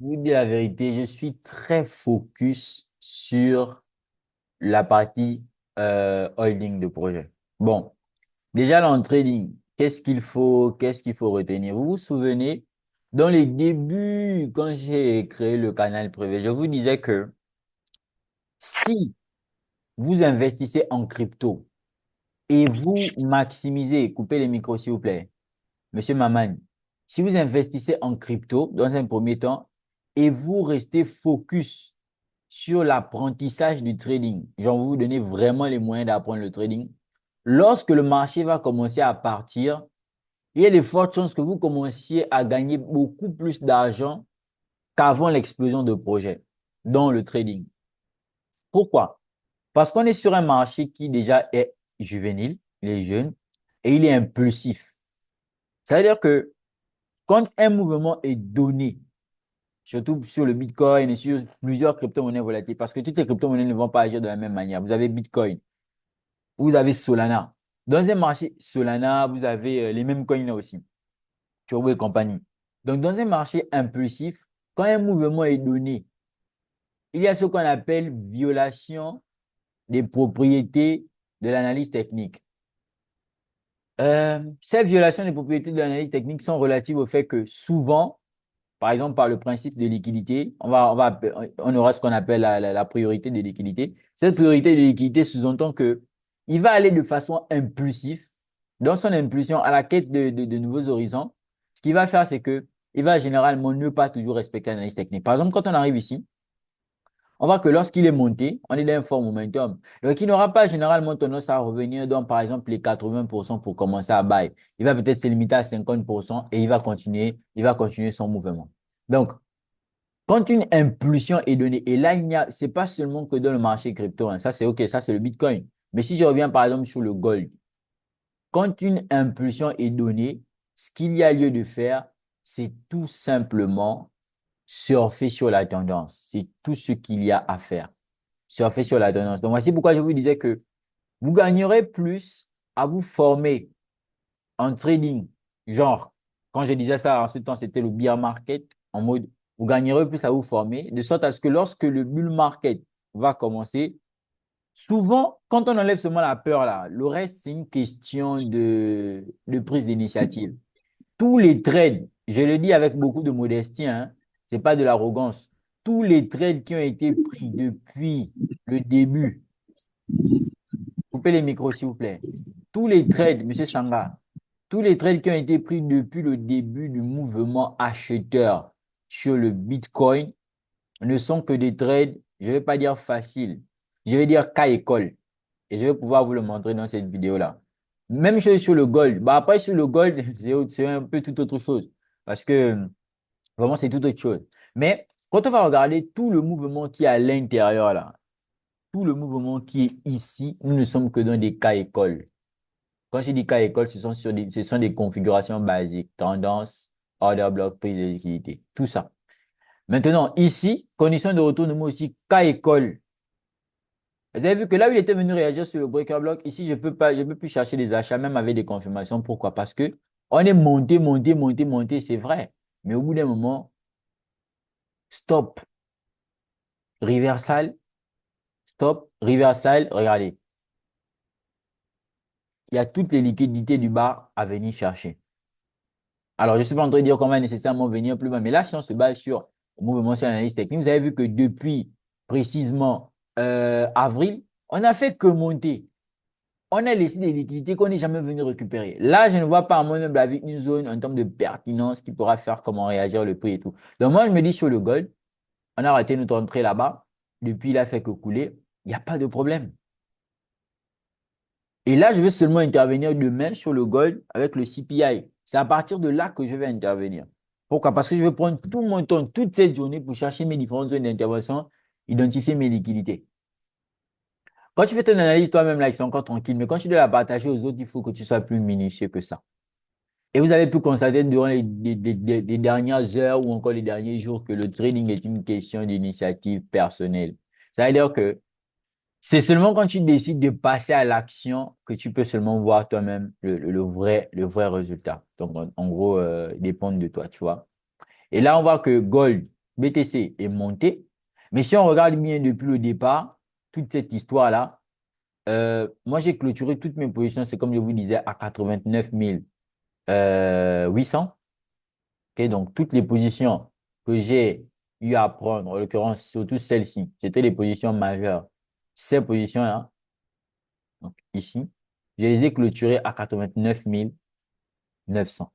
Vous dire la vérité, je suis très focus sur la partie holding de projet. Bon, déjà là en trading, qu'est-ce qu'il faut retenir? Vous vous souvenez, dans les débuts, quand j'ai créé le canal privé, je vous disais que si vous investissez en crypto et vous maximisez, coupez les micros s'il vous plaît, Monsieur Maman, si vous investissez en crypto dans un premier temps et vous restez focus sur l'apprentissage du trading, genre vous vous donnez vraiment les moyens d'apprendre le trading, lorsque le marché va commencer à partir, il y a de fortes chances que vous commenciez à gagner beaucoup plus d'argent qu'avant l'explosion de projet dans le trading. Pourquoi? Parce qu'on est sur un marché qui déjà est juvénile, il est jeune et il est impulsif. Ça veut dire que quand un mouvement est donné, surtout sur le Bitcoin et sur plusieurs crypto-monnaies volatiles, parce que toutes les crypto-monnaies ne vont pas agir de la même manière. Vous avez Bitcoin, vous avez Solana. Dans un marché Solana, vous avez les mêmes coins là aussi, Turbo et compagnie. Donc, dans un marché impulsif, quand un mouvement est donné, il y a ce qu'on appelle violation des propriétés de l'analyse technique. Ces violations des propriétés de l'analyse technique sont relatives au fait que souvent, par exemple, par le principe de liquidité, on aura ce qu'on appelle la priorité de liquidité. Cette priorité de liquidité sous-entend que il va aller de façon impulsive, dans son impulsion à la quête de nouveaux horizons. Ce qu'il va faire, c'est que il va généralement ne pas toujours respecter l'analyse technique. Par exemple, quand on arrive ici, on voit que lorsqu'il est monté, on est dans un fort momentum. Donc, il n'aura pas généralement tendance à revenir dans, par exemple, les 80% pour commencer à buy. Il va peut-être se limiter à 50% et il va continuer son mouvement. Donc, quand une impulsion est donnée, et là, c'est pas seulement que dans le marché crypto, hein, ça c'est OK, ça c'est le Bitcoin. Mais si je reviens par exemple sur le gold, quand une impulsion est donnée, ce qu'il y a lieu de faire, c'est tout simplement surfer sur la tendance. C'est tout ce qu'il y a à faire. Surfer sur la tendance. Donc, voici pourquoi je vous disais que vous gagnerez plus à vous former en trading. Genre, quand je disais ça, en ce temps, c'était le bear market, en mode, vous gagnerez plus à vous former, de sorte à ce que lorsque le bull market va commencer, souvent, quand on enlève seulement la peur là, le reste, c'est une question de prise d'initiative. Tous les trades, je le dis avec beaucoup de modestie, hein, c'est pas de l'arrogance. Tous les trades qui ont été pris depuis le début, coupez les micros s'il vous plaît. Tous les trades, Monsieur Sanga, tous les trades qui ont été pris depuis le début du mouvement acheteur sur le Bitcoin ne sont que des trades, je ne vais pas dire faciles, je vais dire cas école. Et je vais pouvoir vous le montrer dans cette vidéo-là. Même chose sur le gold. Bah après, sur le gold, c'est un peu tout autre chose. Parce que vraiment, c'est tout autre chose. Mais quand on va regarder tout le mouvement qui est à l'intérieur là, tout le mouvement qui est ici, nous ne sommes que dans des cas écoles. Quand je dis cas école, ce sont des configurations basiques, tendance, order block, prise de liquidité, tout ça. Maintenant, ici, condition de retour, nous met aussi cas école. Vous avez vu que là où il était venu réagir sur le breaker block, ici, je ne peux pas, je peux plus chercher des achats, même avec des confirmations. Pourquoi? Parce que on est monté, monté, monté, monté, c'est vrai. Mais au bout d'un moment, stop, reversal, stop, reversal, regardez. Il y a toutes les liquidités du bas à venir chercher. Alors, je ne suis pas en train de dire qu'on va nécessairement venir plus bas, mais là, si on se base sur le mouvement sur l'analyse technique, vous avez vu que depuis précisément avril, on n'a fait que monter. On a laissé des liquidités qu'on n'est jamais venu récupérer. Là, je ne vois pas à mon humble avis une zone en termes de pertinence qui pourra faire comment réagir le prix et tout. Donc, moi, je me dis sur le gold, on a arrêté notre entrée là-bas. Depuis, il a fait que couler. Il n'y a pas de problème. Et là, je vais seulement intervenir demain sur le gold avec le CPI. C'est à partir de là que je vais intervenir. Pourquoi? Parce que je vais prendre tout mon temps, toute cette journée pour chercher mes différentes zones d'intervention, identifier mes liquidités. Quand tu fais ton analyse toi-même, là, ils sont encore tranquilles, mais quand tu dois la partager aux autres, il faut que tu sois plus minutieux que ça. Et vous avez pu constater durant les dernières heures ou encore les derniers jours que le trading est une question d'initiative personnelle. Ça veut dire que c'est seulement quand tu décides de passer à l'action que tu peux seulement voir toi-même le vrai résultat. Donc, en gros, dépendre de toi, tu vois. Et là, on voit que gold, BTC est monté. Mais si on regarde bien depuis le départ, toute cette histoire-là, moi, j'ai clôturé toutes mes positions, c'est comme je vous disais, à 89 800. Ok, donc, toutes les positions que j'ai eu à prendre, en l'occurrence, surtout celle-ci, c'était les positions majeures. Ces positions-là, donc ici, je les ai clôturées à 89 900.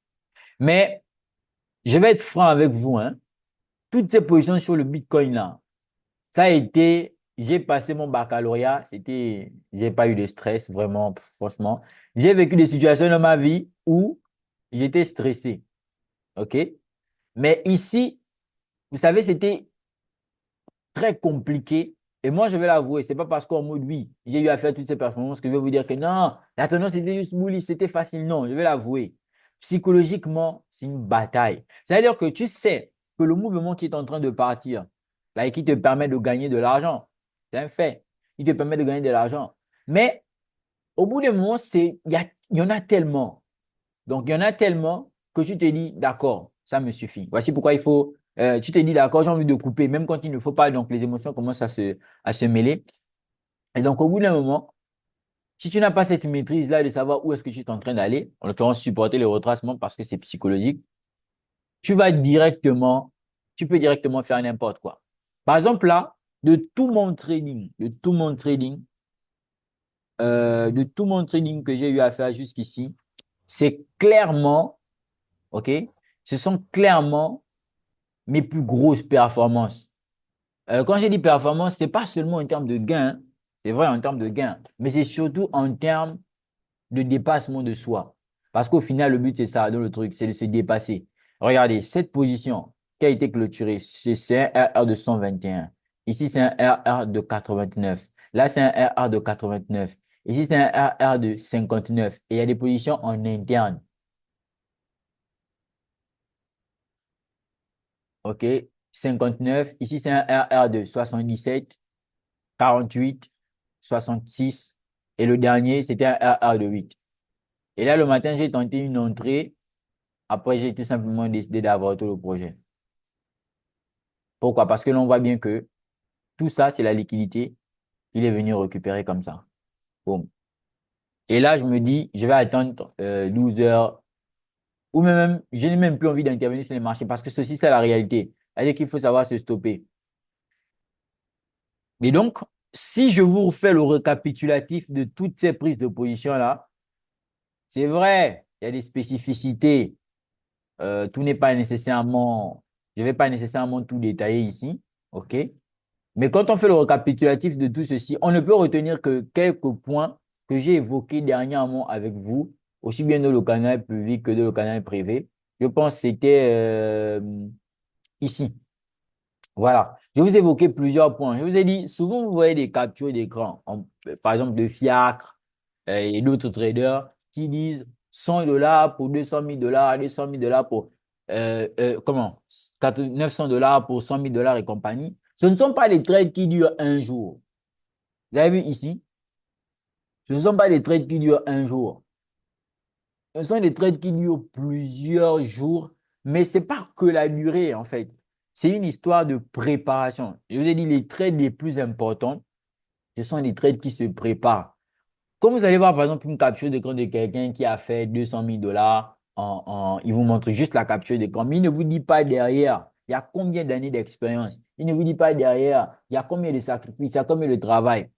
Mais je vais être franc avec vous, hein. Toutes ces positions sur le Bitcoin là, ça a été, j'ai passé mon baccalauréat, j'ai pas eu de stress, vraiment, franchement. J'ai vécu des situations dans ma vie où j'étais stressé, ok? Mais ici, vous savez, c'était très compliqué. Et moi, je vais l'avouer, c'est pas parce qu'en mode oui, j'ai eu à faire toutes ces performances que je vais vous dire que non, la tendance était juste bullish, c'était facile. Non, je vais l'avouer. Psychologiquement, c'est une bataille. C'est-à-dire que tu sais que le mouvement qui est en train de partir, là, et qui te permet de gagner de l'argent, c'est un fait. Il te permet de gagner de l'argent. Mais au bout d'un moment, il y en a tellement. Donc, il y en a tellement que tu te dis, d'accord, ça me suffit. Voici pourquoi tu te dis, d'accord, j'ai envie de couper, même quand il ne faut pas. Donc, les émotions commencent à se mêler. Et donc, au bout d'un moment, si tu n'as pas cette maîtrise-là de savoir où est-ce que tu es en train d'aller, en l'occurrence, supporter les retracements parce que c'est psychologique, tu vas directement, tu peux directement faire n'importe quoi. Par exemple, là, de tout mon trading que j'ai eu à faire jusqu'ici, c'est clairement, OK, ce sont clairement mes plus grosses performances. Quand j'ai dit performance, c'est pas seulement en termes de gains, c'est vrai en termes de gains, mais c'est surtout en termes de dépassement de soi. Parce qu'au final, le but, c'est ça, dans le truc, c'est de se dépasser. Regardez, cette position qui a été clôturée, c'est un RR de 121. Ici, c'est un RR de 89. Là, c'est un RR de 89. Ici, c'est un RR de 59. Et il y a des positions en interne. OK? 59. Ici, c'est un RR de 77, 48, 66. Et le dernier, c'était un RR de 8. Et là, le matin, j'ai tenté une entrée. Après, j'ai tout simplement décidé d'avorter le projet. Pourquoi? Parce que l'on voit bien que tout ça, c'est la liquidité qu'il est venu récupérer comme ça. Boum. Et là, je me dis, je vais attendre 12 heures. Ou même, je n'ai même plus envie d'intervenir sur les marchés parce que ceci, c'est la réalité. C'est-à-dire qu'il faut savoir se stopper. Et donc, si je vous refais le récapitulatif de toutes ces prises de position-là, c'est vrai, il y a des spécificités. Tout n'est pas nécessairement, je ne vais pas nécessairement tout détailler ici. OK? Mais quand on fait le récapitulatif de tout ceci, on ne peut retenir que quelques points que j'ai évoqués dernièrement avec vous, aussi bien dans le canal public que dans le canal privé. Je pense que c'était ici. Voilà. Je vous ai évoqué plusieurs points. Je vous ai dit, souvent vous voyez des captures d'écran, par exemple de Fiacre et d'autres traders qui disent 100 dollars pour 200 000 dollars, 200 000 dollars pour, comment, 900 dollars pour 100 000 dollars et compagnie. Ce ne sont pas des trades qui durent un jour. Vous avez vu ici? Ce ne sont pas des trades qui durent un jour. Ce sont des trades qui durent plusieurs jours, mais ce n'est pas que la durée, en fait. C'est une histoire de préparation. Je vous ai dit, les trades les plus importants, ce sont les trades qui se préparent. Comme vous allez voir, par exemple, une capture d'écran de quelqu'un qui a fait 200 000 dollars, il vous montre juste la capture d'écran, mais il ne vous dit pas derrière, il y a combien d'années d'expérience. Il ne vous dit pas derrière, il y a combien de sacrifices, il y a combien de travail.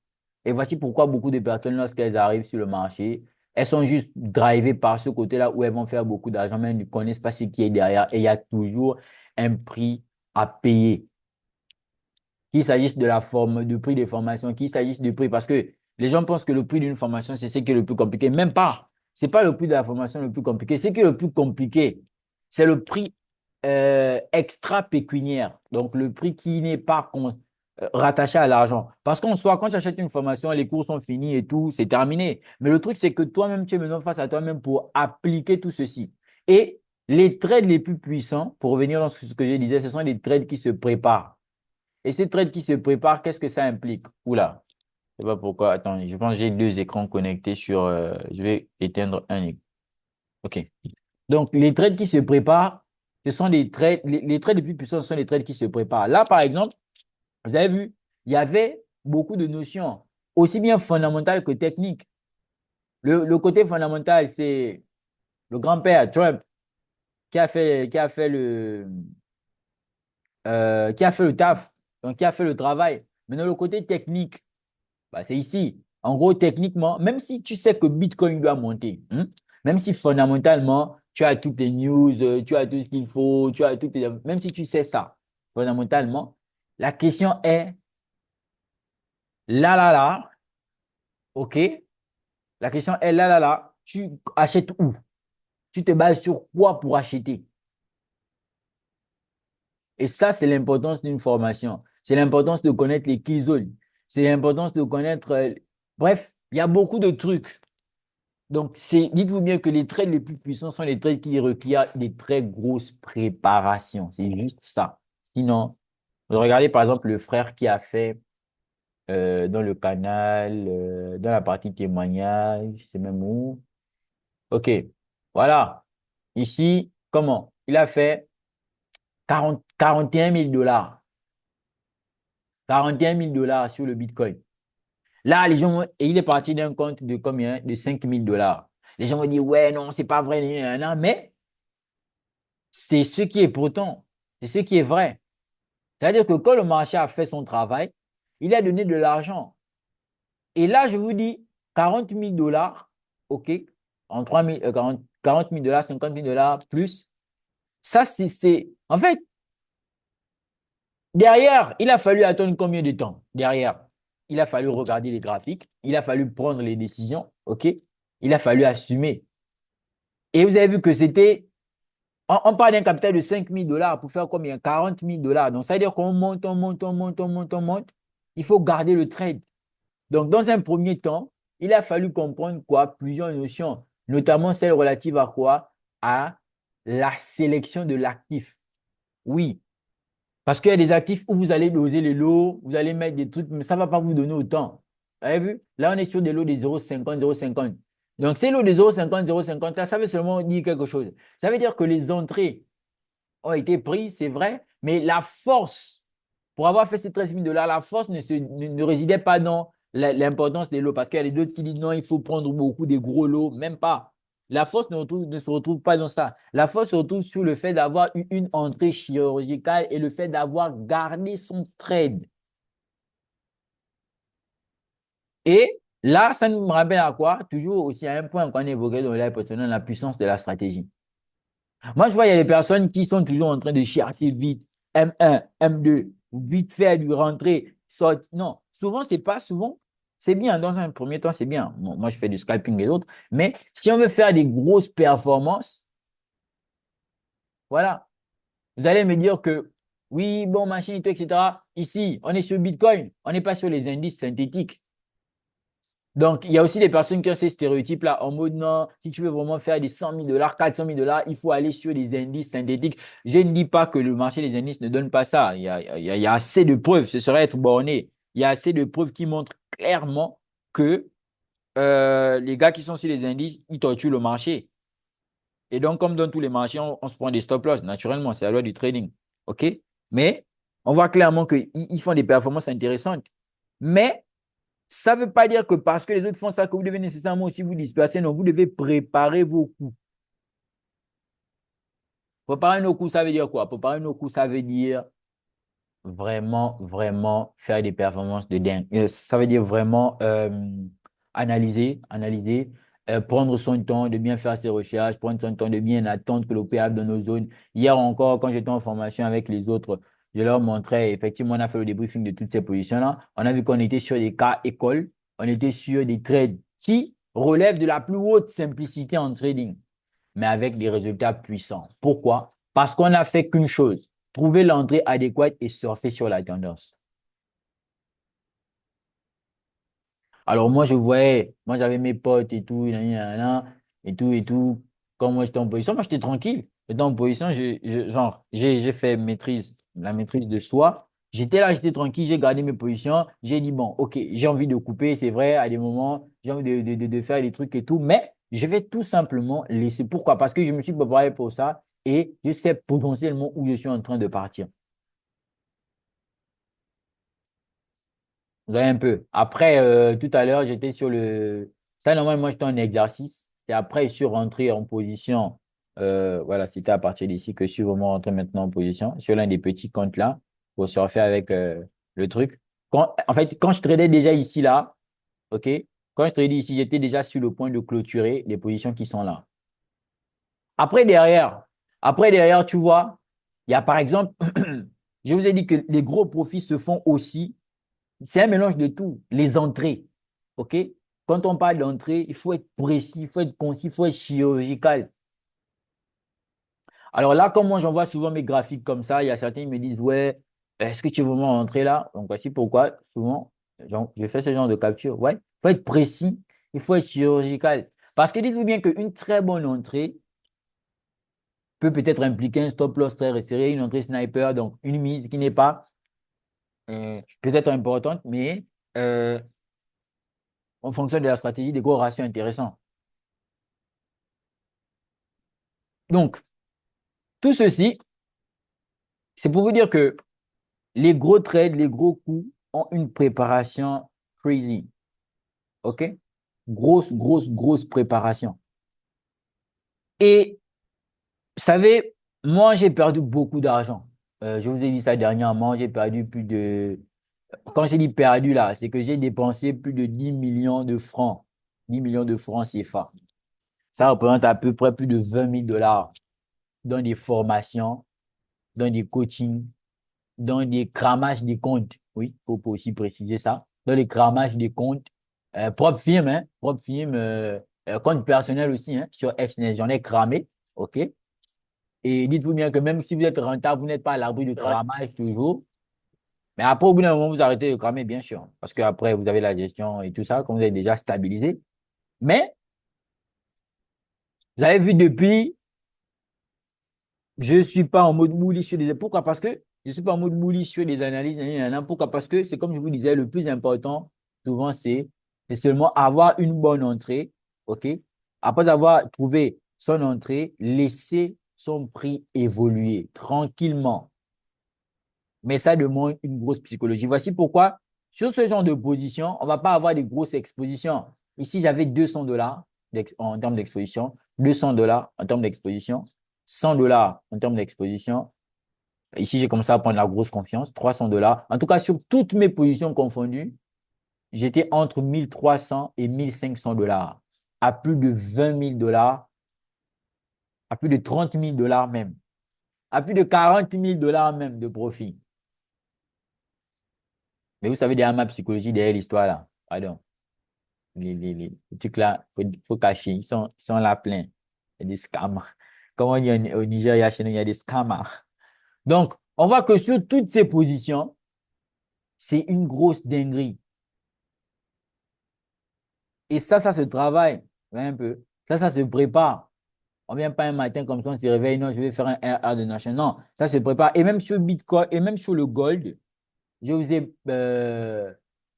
Et voici pourquoi beaucoup de personnes, lorsqu'elles arrivent sur le marché, elles sont juste drivées par ce côté-là où elles vont faire beaucoup d'argent, mais elles ne connaissent pas ce qui est derrière. Et il y a toujours un prix à payer. Qu'il s'agisse de la forme, du prix des formations, qu'il s'agisse du prix, parce que les gens pensent que le prix d'une formation, c'est ce qui est le plus compliqué. Même pas. C'est pas le prix de la formation le plus compliqué. Ce qui est le plus compliqué, c'est le prix extra pécuniaire. Donc, le prix qui n'est pas rattaché à l'argent. Parce qu'en soi, quand tu achètes une formation, les cours sont finis et tout, c'est terminé. Mais le truc, c'est que toi-même, tu es maintenant face à toi-même pour appliquer tout ceci. Et les trades les plus puissants, pour revenir dans ce que je disais, ce sont les trades qui se préparent. Et ces trades qui se préparent, qu'est-ce que ça implique? Oula, je sais pas pourquoi. Attends, je pense que j'ai deux écrans connectés sur. Je vais éteindre un écran. OK. Donc, les trades qui se préparent, Ce sont des trades, les trades les plus puissants sont les trades qui se préparent. Là, par exemple, vous avez vu, il y avait beaucoup de notions, aussi bien fondamentales que techniques. Le côté fondamental, c'est le grand-père Trump qui a fait le taf, donc qui a fait le travail. Maintenant, le côté technique, bah, c'est ici. En gros, techniquement, même si tu sais que Bitcoin doit monter, hein, même si fondamentalement, tu as toutes les news, tu as tout ce qu'il faut, tu as toutes les... Même si tu sais ça, fondamentalement, la question est, là, OK? La question est, là, tu achètes où? Tu te bases sur quoi pour acheter? Et ça, c'est l'importance d'une formation. C'est l'importance de connaître les key zones. C'est l'importance de connaître... bref, il y a beaucoup de trucs. Donc, dites-vous bien que les trades les plus puissants sont les trades qui requièrent des très grosses préparations. C'est juste ça. Sinon, regardez par exemple le frère qui a fait dans le canal, dans la partie témoignage, c'est même où. OK. Voilà. Ici, comment? Il a fait 41 000 $. 41 000 $ sur le Bitcoin. Là, les gens, et il est parti d'un compte de combien? De 5 000 $. Les gens vont dire, ouais, non, c'est pas vrai, mais c'est ce qui est pourtant, c'est ce qui est vrai. C'est-à-dire que quand le marché a fait son travail, il a donné de l'argent. Et là, je vous dis, 40 000 $, OK, en 40 000 $, 50 000 $ plus, ça, en fait, derrière, il a fallu attendre combien de temps? Derrière, il a fallu regarder les graphiques, il a fallu prendre les décisions, OK? Il a fallu assumer. Et vous avez vu que on parle d'un capital de 5 000 $ pour faire combien? 40 000 $. Donc, ça veut dire qu'on monte, on monte, on monte, on monte, on monte. Il faut garder le trade. Donc, dans un premier temps, il a fallu comprendre quoi? Plusieurs notions, notamment celles relatives à quoi? À la sélection de l'actif. Oui, parce qu'il y a des actifs où vous allez doser les lots, vous allez mettre des trucs, mais ça ne va pas vous donner autant. Vous avez vu? Là, on est sur des lots de 0,50, 0,50. Donc, ces lots de 0,50, 0,50, là, ça veut seulement dire quelque chose. Ça veut dire que les entrées ont été prises, c'est vrai, mais la force, pour avoir fait ces 13 000 $, la force ne résidait pas dans l'importance des lots, parce qu'il y a d'autres qui disent non, il faut prendre beaucoup de gros lots, même pas. La force ne se retrouve pas dans ça. La force se retrouve sur le fait d'avoir eu une entrée chirurgicale et le fait d'avoir gardé son trade. Et là, ça nous rappelle à quoi? Toujours aussi à un point qu'on évoquait dans l'air personnel, la puissance de la stratégie. Moi, je vois, il y a des personnes qui sont toujours en train de chercher vite, M1, M2, vite faire du rentrer, sortir. Non, souvent, c'est pas souvent. C'est bien, dans un premier temps, c'est bien. Bon, moi, je fais du scalping et autres. Mais si on veut faire des grosses performances, voilà. Vous allez me dire que oui, bon, machin et tout, etc. Ici, on est sur Bitcoin, on n'est pas sur les indices synthétiques. Donc, il y a aussi des personnes qui ont ces stéréotypes-là en mode non, si tu veux vraiment faire des 100 000 $, 400 000 $, il faut aller sur des indices synthétiques. Je ne dis pas que le marché des indices ne donne pas ça. Il y a assez de preuves, ce serait être borné. Il y a assez de preuves qui montrent clairement que les gars qui sont sur les indices, ils torturent le marché. Et donc, comme dans tous les marchés, on se prend des stop-loss, naturellement, c'est la loi du trading. OK? Mais on voit clairement qu'ils font des performances intéressantes. Mais ça ne veut pas dire que parce que les autres font ça, que vous devez nécessairement aussi vous disperser. Non, vous devez préparer vos coups. Préparer nos coups, ça veut dire quoi? Préparer nos coups, ça veut dire vraiment, vraiment faire des performances de dingue. Ça veut dire vraiment analyser, prendre son temps de bien faire ses recherches, prendre son temps de bien attendre que l'opérateur dans nos zones. Hier encore, quand j'étais en formation avec les autres, je leur montrais, effectivement, on a fait le débriefing de toutes ces positions-là. On a vu qu'on était sur des cas écoles, on était sur des trades qui relèvent de la plus haute simplicité en trading, mais avec des résultats puissants. Pourquoi? Parce qu'on n'a fait qu'une chose, trouver l'entrée adéquate et surfer sur la tendance. Alors moi, je voyais, moi j'avais mes potes et tout, et tout. Quand moi j'étais en position, moi j'étais tranquille. J'étais en position, genre, j'ai fait la maîtrise de soi. J'étais là, j'étais tranquille, j'ai gardé mes positions. J'ai dit, bon, ok, j'ai envie de couper, c'est vrai, à des moments, j'ai envie de faire des trucs et tout, mais je vais tout simplement laisser. Pourquoi? Parce que je me suis préparé pour ça et je sais potentiellement où je suis en train de partir. Vous voyez un peu. Après, tout à l'heure, j'étais sur le... Ça, normalement, j'étais en exercice. Et après, je suis rentré en position. Voilà, c'était à partir d'ici que je suis vraiment rentré maintenant en position sur l'un des petits comptes là pour surfer avec le truc. En fait, quand je tradais déjà ici, là, OK? Quand je tradais ici, j'étais déjà sur le point de clôturer les positions qui sont là. Après, derrière, après, derrière, tu vois, il y a par exemple, je vous ai dit que les gros profits se font aussi. C'est un mélange de tout. Les entrées, OK? Quand on parle d'entrée, il faut être précis, il faut être concis, il faut être chirurgical. Alors là, comme moi, j'envoie souvent mes graphiques comme ça, il y a certains qui me disent, ouais, est-ce que tu veux vraiment rentrer là? Donc voici pourquoi, souvent, je fais ce genre de capture. Ouais, il faut être précis, il faut être chirurgical. Parce que dites-vous bien qu'une très bonne entrée peut-être impliquer un stop loss très resserré, une entrée sniper, donc une mise qui n'est pas peut-être importante, mais euh, en fonction de la stratégie, des gros ratios intéressants. Donc, tout ceci, c'est pour vous dire que les gros trades, les gros coups ont une préparation crazy. OK? Grosse, grosse, grosse préparation. Et vous savez, moi, j'ai perdu beaucoup d'argent. Je vous ai dit ça dernièrement, j'ai perdu plus de... Quand j'ai dit perdu là, c'est que j'ai dépensé plus de 10 millions de francs. 10 millions de francs CFA. Ça représente à peu près plus de 20 000 dollars dans des formations, dans des coachings, dans des cramages des comptes. Oui, il faut aussi préciser ça. Dans les cramages des comptes, propre firme, compte personnel aussi, hein, sur XNet. J'en ai cramé, OK? Et dites-vous bien que même si vous êtes rentable, vous n'êtes pas à l'abri de cramage toujours. Mais après, au bout d'un moment, vous arrêtez de cramer, bien sûr. Parce qu'après, vous avez la gestion et tout ça, comme vous avez déjà stabilisé. Mais, vous avez vu depuis, je ne suis pas en mode bullish sur des... Pourquoi? Parce que je ne suis pas en mode bullish sur des analyses. Pourquoi? Parce que c'est comme je vous disais, le plus important, souvent, c'est seulement avoir une bonne entrée. OK? Après avoir trouvé son entrée, laisser son prix évoluer tranquillement. Mais ça demande une grosse psychologie. Voici pourquoi, sur ce genre de position, on ne va pas avoir des grosses expositions. Ici, j'avais 200 dollars en termes d'exposition, 200 dollars en termes d'exposition, 100 dollars en termes d'exposition. Ici, j'ai commencé à prendre la grosse confiance, 300 dollars. En tout cas, sur toutes mes positions confondues, j'étais entre 1300 et 1500 dollars, à plus de 20 000 dollars, à plus de 30 000 dollars même, à plus de 40 000 dollars même de profit. Mais vous savez derrière ma psychologie, derrière l'histoire là. Pardon. Les trucs là, faut cacher. Ils sont là pleins. Il y a des scams. Comme on dit au Nigeria, chez nous, il y a des scammers. Donc, on voit que sur toutes ces positions, c'est une grosse dinguerie. Et ça se travaille un peu. Ça se prépare. On ne vient pas un matin comme ça, on se réveille, non, je vais faire un RR de Nation. Non, ça se prépare. Et même sur Bitcoin, et même sur le gold, je vous ai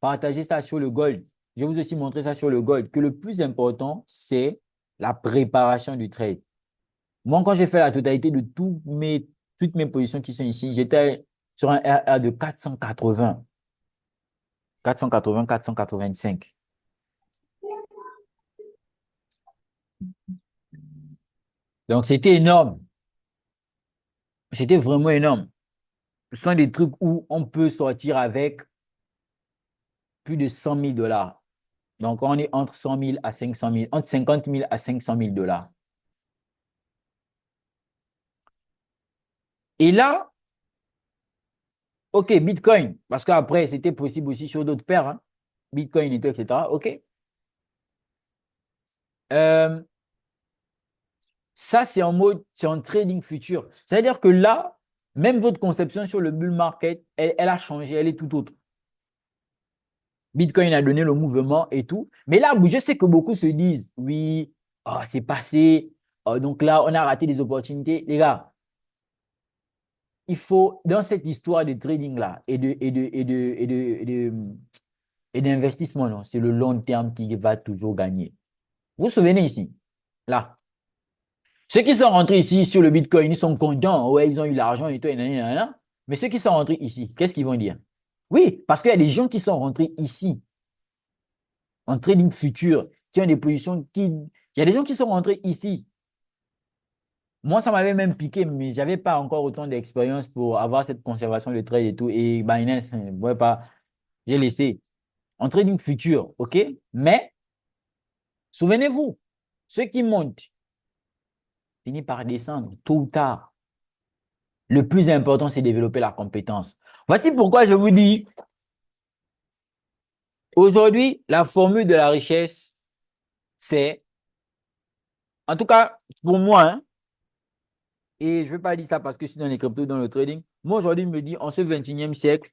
partagé ça sur le gold. Je vous ai aussi montré ça sur le gold, que le plus important, c'est la préparation du trade. Moi, quand j'ai fait la totalité de toutes mes positions qui sont ici, j'étais sur un RR de 480, 480, 485. Donc, c'était énorme. C'était vraiment énorme. Ce sont des trucs où on peut sortir avec plus de 100 000 dollars. Donc, on est entre 100 000 à 500 000, entre 50 000 à 500 000 dollars. Et là, OK, Bitcoin, parce qu'après, c'était possible aussi sur d'autres paires, hein, Bitcoin et tout, etc. OK. Euh, Ça, c'est en trading futur. C'est-à-dire que là, même votre conception sur le bull market, elle a changé, elle est tout autre. Bitcoin a donné le mouvement et tout. Mais là, je sais que beaucoup se disent, oui, oh, c'est passé. Oh, donc là, on a raté des opportunités. Les gars, il faut, dans cette histoire de trading là et d'investissement, non, c'est le long terme qui va toujours gagner. Vous vous souvenez ici, là, Ceux qui sont rentrés ici sur le Bitcoin, ils sont contents. Ouais, ils ont eu l'argent et tout. Mais ceux qui sont rentrés ici, qu'est-ce qu'ils vont dire? Oui, parce qu'il y a des gens qui sont rentrés ici en trading futur, qui ont des positions qui. Il y a des gens qui sont rentrés ici. Moi, ça m'avait même piqué, mais je n'avais pas encore autant d'expérience pour avoir cette conservation de trade et tout. Et Binance, ouais, pas, j'ai laissé. En trading futur, OK? Mais, souvenez-vous, ceux qui montent finissent par descendre tôt ou tard. Le plus important, c'est développer la compétence. Voici pourquoi je vous dis, aujourd'hui, la formule de la richesse, c'est, en tout cas, pour moi, hein, et je ne vais pas dire ça parce que je suis dans les cryptos, dans le trading. Moi, aujourd'hui, je me dis, en ce 21e siècle,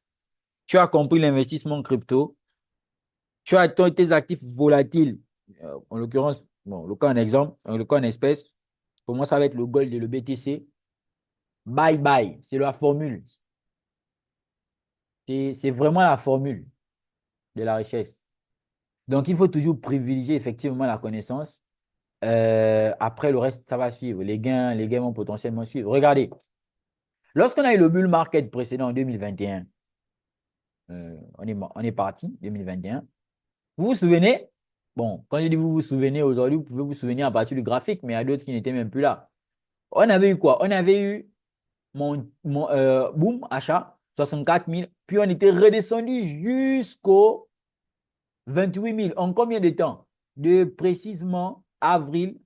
tu as compris l'investissement crypto, tu as tes actifs volatiles, en l'occurrence, bon, le cas en exemple, le cas en espèce, pour moi, ça va être le gold et le BTC. Bye bye, c'est la formule. C'est vraiment la formule de la richesse. Donc, il faut toujours privilégier effectivement la connaissance. Après, le reste, ça va suivre. Les gains vont potentiellement suivre. Regardez, lorsqu'on a eu le bull market précédent en 2021, on est parti, 2021. Vous vous souvenez? Bon, quand je dis vous vous souvenez aujourd'hui, vous pouvez vous souvenir à partir du graphique, mais il y a d'autres qui n'étaient même plus là. On avait eu quoi? On avait eu boom, achat, 64 000, puis on était redescendu jusqu'au 28 000. En combien de temps? De précisément avril,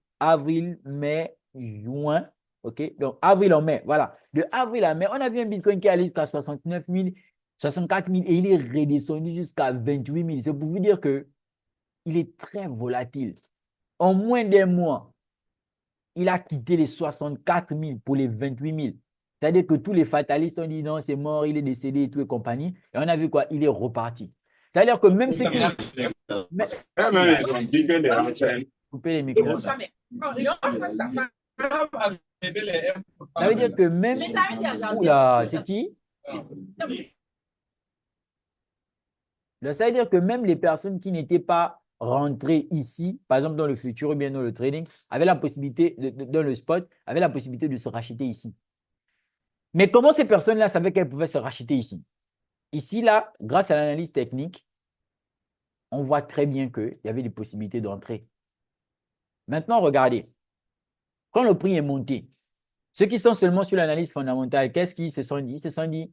mai, juin. OK? Donc, avril en mai. Voilà. De avril à mai, on a vu un Bitcoin qui allait jusqu'à 69 000, 64 000 et il est redescendu jusqu'à 28 000. C'est pour vous dire que il est très volatile. En moins d'un mois, il a quitté les 64 000 pour les 28 000. C'est-à-dire que tous les fatalistes ont dit non, c'est mort, il est décédé et tout et compagnie. Et on a vu quoi? Il est reparti. C'est-à-dire que même ceux qui. Couper les micros. Ça veut dire que même. Oula, c'est qui? Ça veut dire que même les personnes qui n'étaient pas rentrées ici, par exemple dans le futur ou bien dans le trading, avaient la possibilité, dans le spot, avaient la possibilité de se racheter ici. Mais comment ces personnes-là savaient qu'elles pouvaient se racheter ici? Ici, là, grâce à l'analyse technique, on voit très bien qu'il y avait des possibilités d'entrer. Maintenant, regardez. Quand le prix est monté, ceux qui sont seulement sur l'analyse fondamentale, qu'est-ce qu'ils se sont dit? Ils se sont dit,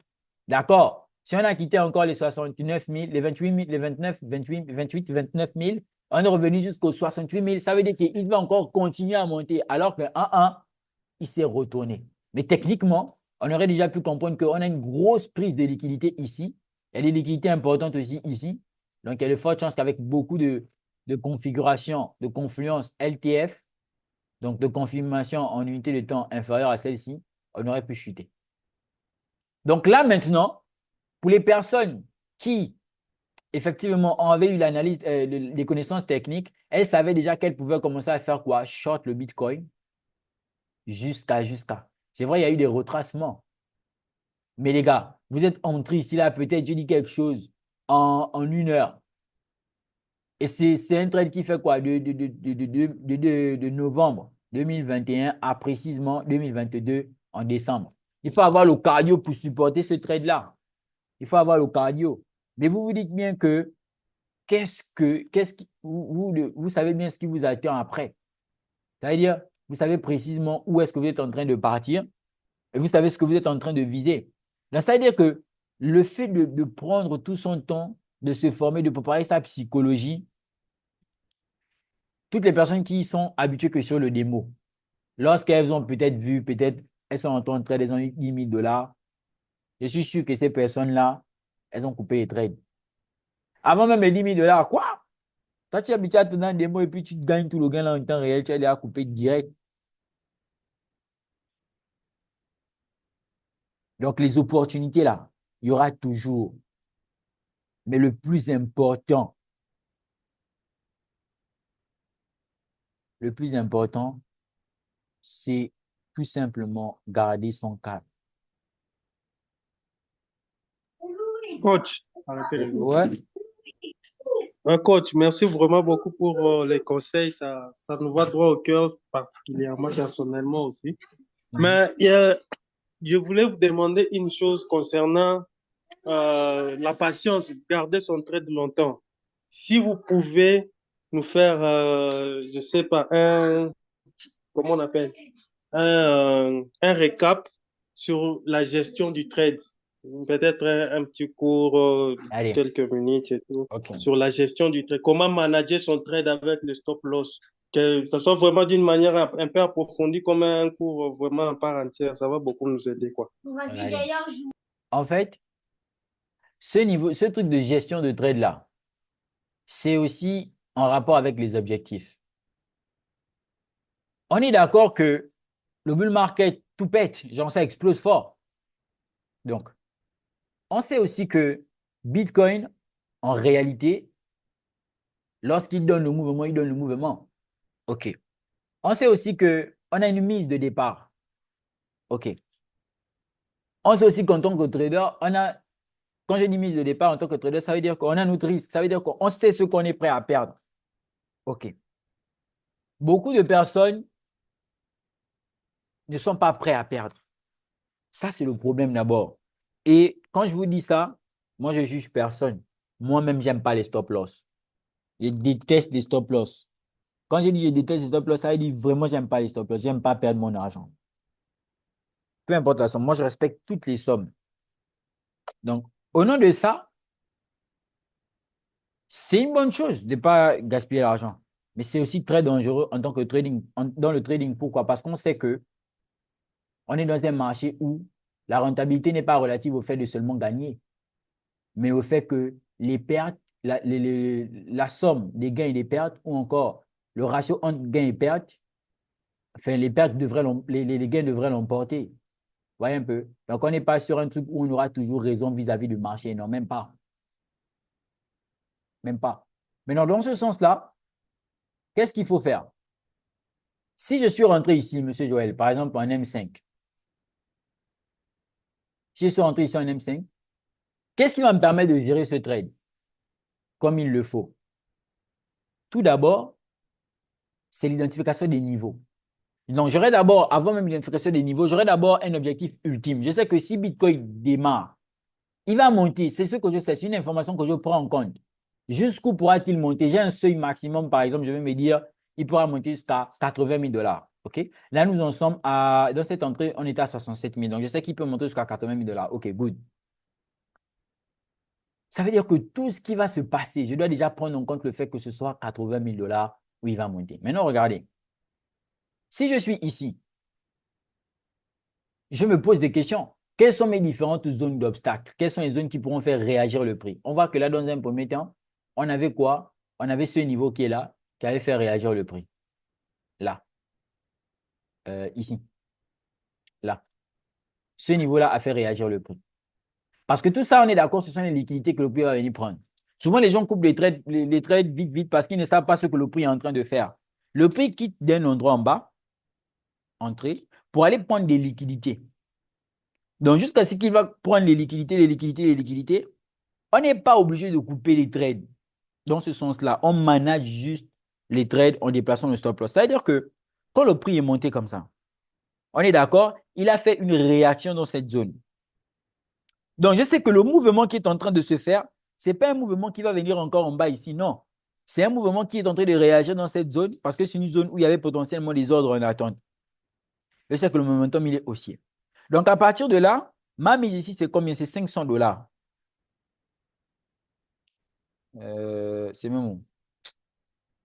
d'accord, si on a quitté encore les 69 000, les 28 000, les 29, 28, 29 000, on est revenu jusqu'aux 68 000, ça veut dire qu'il va encore continuer à monter, alors qu'en 1, il s'est retourné. Mais techniquement, on aurait déjà pu comprendre qu'on a une grosse prise de liquidité ici. Il y a des liquidités importantes aussi ici. Donc, il y a de fortes chances qu'avec beaucoup de configurations, de confluence LTF, donc de confirmation en unité de temps inférieure à celle-ci, on aurait pu chuter. Donc là, maintenant, pour les personnes qui, effectivement, avaient eu l'analyse, les connaissances techniques, elles savaient déjà qu'elles pouvaient commencer à faire quoi? Short le Bitcoin jusqu'à. C'est vrai, il y a eu des retracements. Mais les gars, vous êtes entrés ici, là, peut-être, je dis quelque chose en 1 heure. Et c'est un trade qui fait quoi? De novembre 2021 à précisément 2022 en décembre. Il faut avoir le cardio pour supporter ce trade-là. Il faut avoir le cardio. Mais vous vous dites bien que vous savez bien ce qui vous attend après. C'est-à-dire, vous savez précisément où est-ce que vous êtes en train de partir et vous savez ce que vous êtes en train de vider. C'est-à-dire que le fait de prendre tout son temps, de se former, de préparer sa psychologie, toutes les personnes qui sont habituées que sur le démo, lorsqu'elles ont peut-être vu, peut-être elles sont en train de trader, elles ont eu 10 000 dollars, je suis sûr que ces personnes-là, elles ont coupé les trades. Avant même les 10 000 dollars, quoi? Toi, tu es habitué à tenir un démo et puis tu gagnes tout le gain là en temps réel, tu es allé à couper direct. Donc, les opportunités là, il y aura toujours. Mais le plus important, c'est tout simplement garder son cap. Coach, arrêtez les Ouais. Un coach, merci vraiment beaucoup pour les conseils. Ça nous va droit au cœur, particulièrement personnellement aussi. Mhm. Mais je voulais vous demander une chose concernant la patience, garder son trade longtemps. Si vous pouvez nous faire, je sais pas, comment on appelle, un récap sur la gestion du trade. Peut-être un petit cours, Allez, quelques minutes et tout, ok. sur la gestion du trade. Comment manager son trade avec le stop loss. Que ça soit vraiment d'une manière un peu approfondie, comme un cours vraiment en part entière. Ça va beaucoup nous aider, quoi. Allez. En fait, ce truc de gestion de trade là, c'est aussi en rapport avec les objectifs. On est d'accord que le bull market tout pète, genre ça explose fort. Donc, on sait aussi que Bitcoin, en réalité, lorsqu'il donne le mouvement, il donne le mouvement. OK. On sait aussi que on a une mise de départ. OK. On sait aussi qu'en tant que trader, quand je dis mise de départ en tant que trader, ça veut dire qu'on a notre risque. Ça veut dire qu'on sait ce qu'on est prêt à perdre. OK. Beaucoup de personnes ne sont pas prêts à perdre. Ça, c'est le problème d'abord. Et quand je vous dis ça, moi, je juge personne. Moi-même, j'aime pas les stop loss. Je déteste les stop loss. Quand je dis je déteste les stop loss, ça veut dire vraiment, j'aime pas les stop loss. J'aime pas perdre mon argent. Peu importe la somme. Moi, je respecte toutes les sommes. Donc, au nom de ça, c'est une bonne chose de ne pas gaspiller l'argent. Mais c'est aussi très dangereux en tant que trading, dans le trading. Pourquoi? Parce qu'on sait que on est dans un marché où la rentabilité n'est pas relative au fait de seulement gagner, mais au fait que les pertes, la somme des gains et des pertes, ou encore le ratio entre gains et pertes, enfin, les gains devraient l'emporter. Vous voyez un peu? Donc, on n'est pas sur un truc où on aura toujours raison vis-à-vis du marché. Non, même pas. Même pas. Maintenant, dans ce sens-là, qu'est-ce qu'il faut faire? Si je suis rentré ici, Monsieur Joël, par exemple, en M5, si je suis rentré ici en M5, qu'est-ce qui va me permettre de gérer ce trade comme il le faut? Tout d'abord, c'est l'identification des niveaux. Donc, j'aurais d'abord, avant même l'identification des niveaux, j'aurais d'abord un objectif ultime. Je sais que si Bitcoin démarre, il va monter. C'est ce que je sais. C'est une information que je prends en compte. Jusqu'où pourra-t-il monter? J'ai un seuil maximum, par exemple, je vais me dire, il pourra monter jusqu'à 80 000 dollars. OK? Là, nous en sommes dans cette entrée, on est à 67 000. Donc, je sais qu'il peut monter jusqu'à 80 000 dollars. OK, good. Ça veut dire que tout ce qui va se passer, je dois déjà prendre en compte le fait que ce soit 80 000 dollars où il va monter. Maintenant, regardez. Si je suis ici, je me pose des questions. Quelles sont mes différentes zones d'obstacles? Quelles sont les zones qui pourront faire réagir le prix? On voit que là, dans un premier temps, on avait quoi? On avait ce niveau qui est là, qui allait faire réagir le prix. Là, ici, là. Ce niveau-là a fait réagir le prix. Parce que tout ça, on est d'accord, ce sont les liquidités que le prix va venir prendre. Souvent, les gens coupent les trades vite, vite, parce qu'ils ne savent pas ce que le prix est en train de faire. Le prix quitte d'un endroit en bas, entrée, pour aller prendre des liquidités. Donc, jusqu'à ce qu'il va prendre les liquidités, les liquidités, les liquidités, on n'est pas obligé de couper les trades. Dans ce sens-là, on manage juste les trades en déplaçant le stop loss. C'est-à-dire que quand le prix est monté comme ça, on est d'accord, il a fait une réaction dans cette zone. Donc, je sais que le mouvement qui est en train de se faire, ce n'est pas un mouvement qui va venir encore en bas ici, non. C'est un mouvement qui est en train de réagir dans cette zone parce que c'est une zone où il y avait potentiellement des ordres en attente. Je sais que le momentum, il est haussier. Donc, à partir de là, ma mise ici, c'est combien? C'est 500 dollars. C'est même où?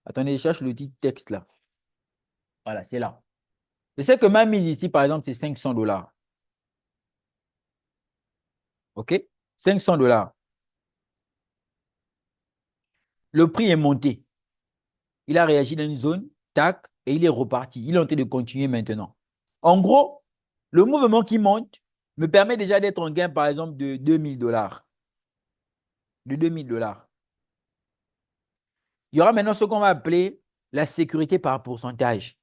Attendez, je cherche le petit texte là. Voilà, c'est là. Je sais que ma mise ici, par exemple, c'est 500 dollars. OK? 500 dollars. Le prix est monté. Il a réagi dans une zone, tac, et il est reparti. Il est en train de continuer maintenant. En gros, le mouvement qui monte me permet déjà d'être en gain, par exemple, de 2000 dollars. De 2000 dollars. Il y aura maintenant ce qu'on va appeler la sécurité par pourcentage.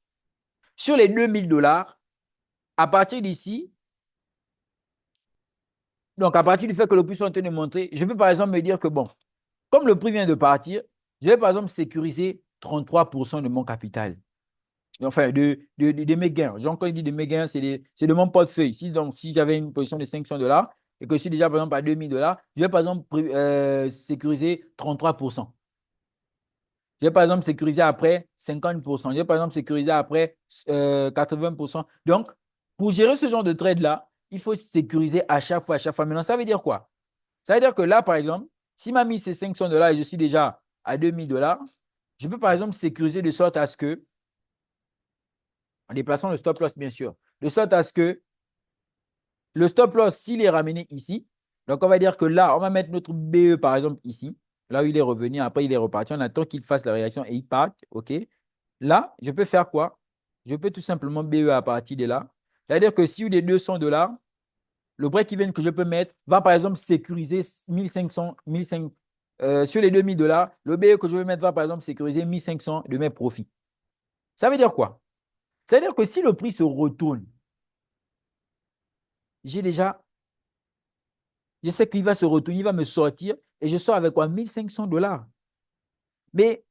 Sur les 2000 dollars, à partir d'ici, donc à partir du fait que le prix soit en train de monter, je peux par exemple me dire que bon, comme le prix vient de partir, Je vais par exemple sécuriser 33% de mon capital. Enfin, de mes gains. Genre, quand il dit de mes gains, c'est de mon portefeuille. Si j'avais une position de 500 $ et que je suis déjà, par exemple, à 2000 $, je vais, par exemple, sécuriser 33%. Je vais, par exemple, sécuriser après 50%. Je vais, par exemple, sécuriser après 80%. Donc, pour gérer ce genre de trade-là, il faut sécuriser à chaque fois, à chaque fois. Maintenant, ça veut dire quoi? Ça veut dire que là, par exemple, si ma mise c'est 500 $ et je suis déjà à 2000 $, je peux, par exemple, sécuriser de sorte à ce que, en déplaçant le stop loss, bien sûr, de sorte à ce que le stop loss, s'il est ramené ici, donc on va dire que là, on va mettre notre BE, par exemple, ici, là où il est revenu, après il est reparti, on attend qu'il fasse la réaction et il parte, OK? Là, je peux faire quoi? Je peux tout simplement BE à partir de là. C'est-à-dire que si les 200 $, le break-even que je peux mettre va, par exemple, sécuriser 1500, 1500 sur les 2000 $, le BE que je vais mettre va, par exemple, sécuriser 1500 de mes profits. Ça veut dire quoi? Ça veut dire que si le prix se retourne, j'ai déjà, je sais qu'il va se retourner, il va me sortir et je sors avec quoi? 1500 $. Mais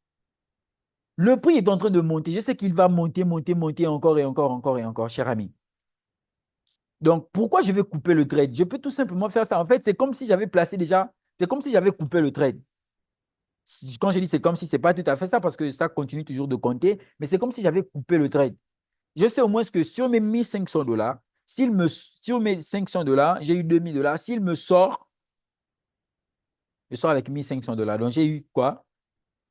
le prix est en train de monter. Je sais qu'il va monter, monter, monter encore et encore, encore et encore, cher ami. Donc, pourquoi je vais couper le trade? Je peux tout simplement faire ça. En fait, c'est comme si j'avais placé déjà, c'est comme si j'avais coupé le trade. Quand je dis c'est comme si, c'est pas tout à fait ça parce que ça continue toujours de compter, mais c'est comme si j'avais coupé le trade. Je sais au moins que sur mes 1500 $, sur mes 500 $, j'ai eu 2000 $. S'il me sort, je sors avec 1500 $. Donc, j'ai eu quoi?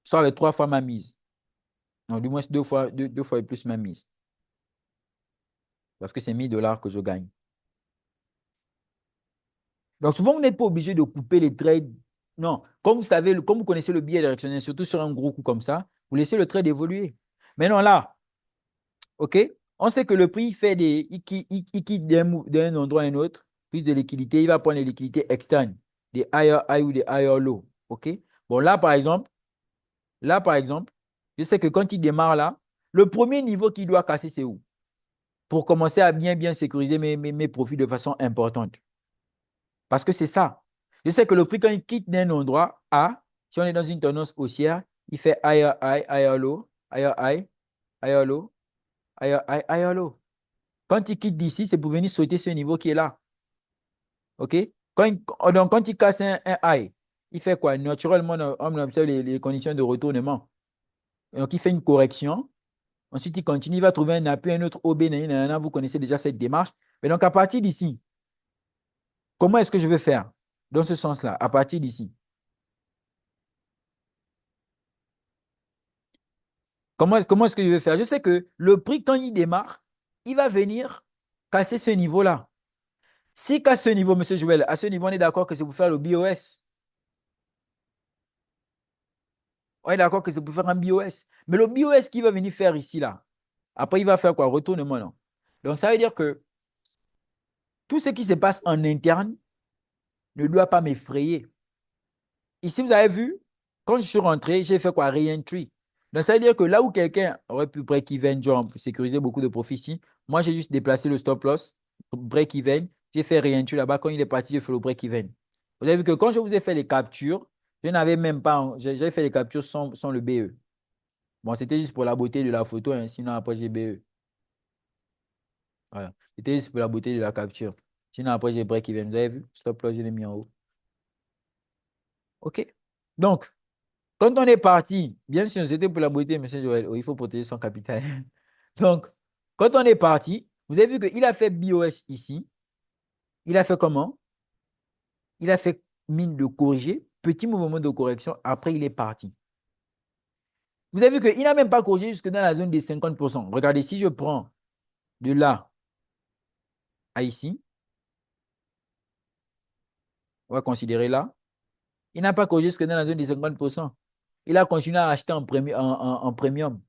Je sors avec 3 fois ma mise. Non, du moins deux fois et plus ma mise. Parce que c'est 1000 $ que je gagne. Donc, souvent, vous n'êtes pas obligé de couper les trades. Non, comme vous savez, comme vous connaissez le biais directionnel, surtout sur un gros coup comme ça, vous laissez le trade évoluer. Maintenant, là, OK, on sait que le prix il quitte d'un endroit à un autre, plus de liquidité, il va prendre les liquidités externes, des higher high ou des higher low. OK? Bon, là, par exemple, je sais que quand il démarre là, le premier niveau qu'il doit casser, c'est où? Pour commencer à bien, bien sécuriser mes profits de façon importante. Parce que c'est ça. Je sais que le prix, quand il quitte d'un endroit A, si on est dans une tendance haussière, il fait higher high, higher low, higher high, higher low, higher high, higher low. Quand il quitte d'ici, c'est pour venir sauter ce niveau qui est là. OK? Donc, quand il casse un high, il fait quoi? Naturellement, on observe les conditions de retournement. Donc, il fait une correction. Ensuite, il continue, il va trouver un appui, un autre OB, nanana, vous connaissez déjà cette démarche. Mais donc, à partir d'ici, comment est-ce que je vais faire dans ce sens-là, à partir d'ici? Comment est-ce que je vais faire? Je sais que le prix, quand il démarre, il va venir casser ce niveau-là. Si casse ce niveau, M. Joël, à ce niveau, on est d'accord que c'est pour faire le BOS. On est d'accord que c'est pour faire un BOS. Mais le BOS qu'il va venir faire ici, là, après, il va faire quoi? Retournement, non? Donc, ça veut dire que tout ce qui se passe en interne ne doit pas m'effrayer. Ici, vous avez vu, quand je suis rentré, j'ai fait quoi? Re-entry. Donc, ça veut dire que là où quelqu'un aurait pu break-even, genre, pour sécuriser beaucoup de profits ici, moi, j'ai juste déplacé le stop loss, break-even, j'ai fait re-entry là-bas. Quand il est parti, j'ai fait le break-even. Vous avez vu que quand je vous ai fait les captures, je n'avais même pas, j'ai fait les captures sans le BE. Bon, c'était juste pour la beauté de la photo, hein, sinon après j'ai BE. Voilà. C'était juste pour la beauté de la capture. Sinon après j'ai break-even. Vous avez vu? Stop loss, je l'ai mis en haut. OK. Donc, quand on est parti, bien sûr, c'était pour la beauté, monsieur Joël. Oh, il faut protéger son capital. Donc, quand on est parti, vous avez vu qu'il a fait BOS ici. Il a fait comment? Il a fait mine de corriger, petit mouvement de correction. Après, il est parti. Vous avez vu qu'il n'a même pas corrigé jusque dans la zone des 50%. Regardez, si je prends de là à ici, on va considérer là, il n'a pas corrigé jusque dans la zone des 50%. Il a continué à acheter en premium.